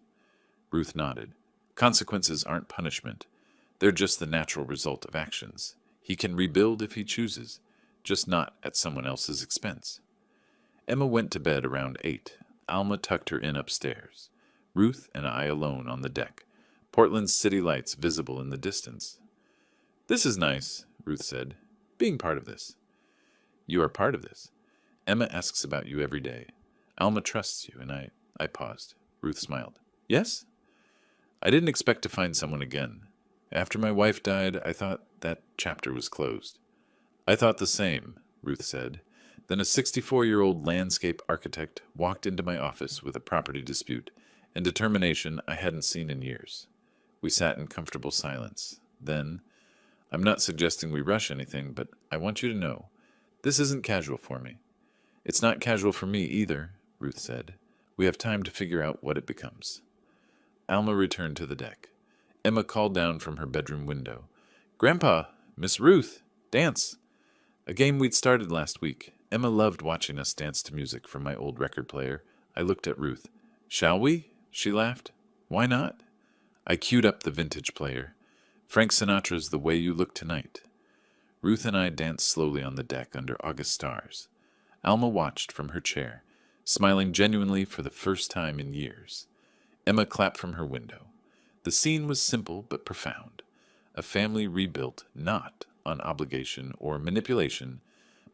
Ruth nodded. Consequences aren't punishment. They're just the natural result of actions. He can rebuild if he chooses, just not at someone else's expense. Emma went to bed around 8. Alma tucked her in upstairs. Ruth and I alone on the deck, Portland's city lights visible in the distance. This is nice, Ruth said, being part of this. You are part of this. Emma asks about you every day. Alma trusts you, and I paused. Ruth smiled. Yes? I didn't expect to find someone again. After my wife died, I thought that chapter was closed. I thought the same, Ruth said. Then a 64-year-old landscape architect walked into my office with a property dispute and determination I hadn't seen in years. We sat in comfortable silence. Then, I'm not suggesting we rush anything, but I want you to know, this isn't casual for me. It's not casual for me either, Ruth said. We have time to figure out what it becomes. Alma returned to the deck. Emma called down from her bedroom window. Grandpa, Miss Ruth, dance. A game we'd started last week. Emma loved watching us dance to music from my old record player. I looked at Ruth. Shall we? She laughed. Why not? I queued up the vintage player. Frank Sinatra's The Way You Look Tonight. Ruth and I danced slowly on the deck under August stars. Alma watched from her chair, smiling genuinely for the first time in years. Emma clapped from her window. The scene was simple but profound. A family rebuilt not on obligation or manipulation,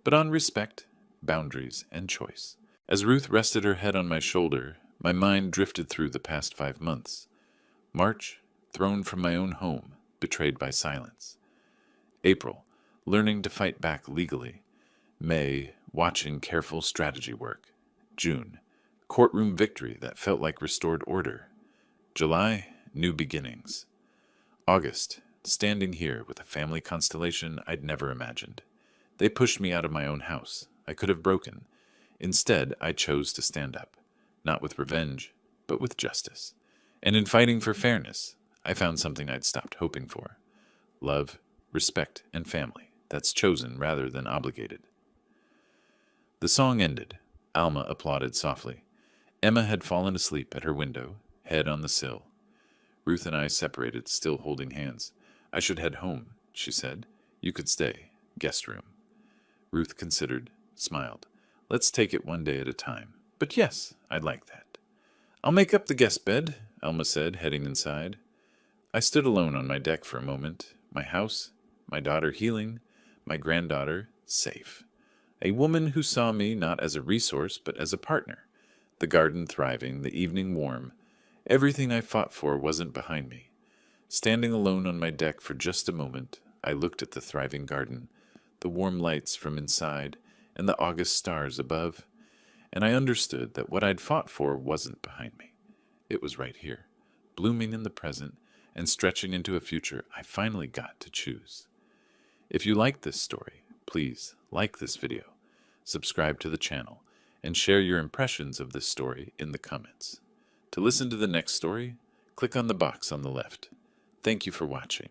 but on respect, boundaries, and choice. As Ruth rested her head on my shoulder, my mind drifted through the past 5 months. March, thrown from my own home, betrayed by silence. April, learning to fight back legally. May, watching careful strategy work. June, courtroom victory that felt like restored order. July, new beginnings. August, standing here with a family constellation I'd never imagined. They pushed me out of my own house. I could have broken. Instead, I chose to stand up, not with revenge, but with justice. And in fighting for fairness, I found something I'd stopped hoping for. Love, respect, and family that's chosen rather than obligated. The song ended. Alma applauded softly. Emma had fallen asleep at her window, head on the sill. Ruth and I separated, still holding hands. I should head home, she said. You could stay. Guest room. Ruth considered, smiled. Let's take it one day at a time. But yes, I'd like that. I'll make up the guest bed, Alma said, heading inside. I stood alone on my deck for a moment. My house, my daughter healing, my granddaughter safe. A woman who saw me not as a resource, but as a partner. The garden thriving, the evening warm. Everything I fought for wasn't behind me. Standing alone on my deck for just a moment, I looked at the thriving garden, the warm lights from inside, and the August stars above, and I understood that what I'd fought for wasn't behind me. It was right here, blooming in the present and stretching into a future I finally got to choose. If you like this story, please like this video, subscribe to the channel, and share your impressions of this story in the comments. To listen to the next story, click on the box on the left. Thank you for watching.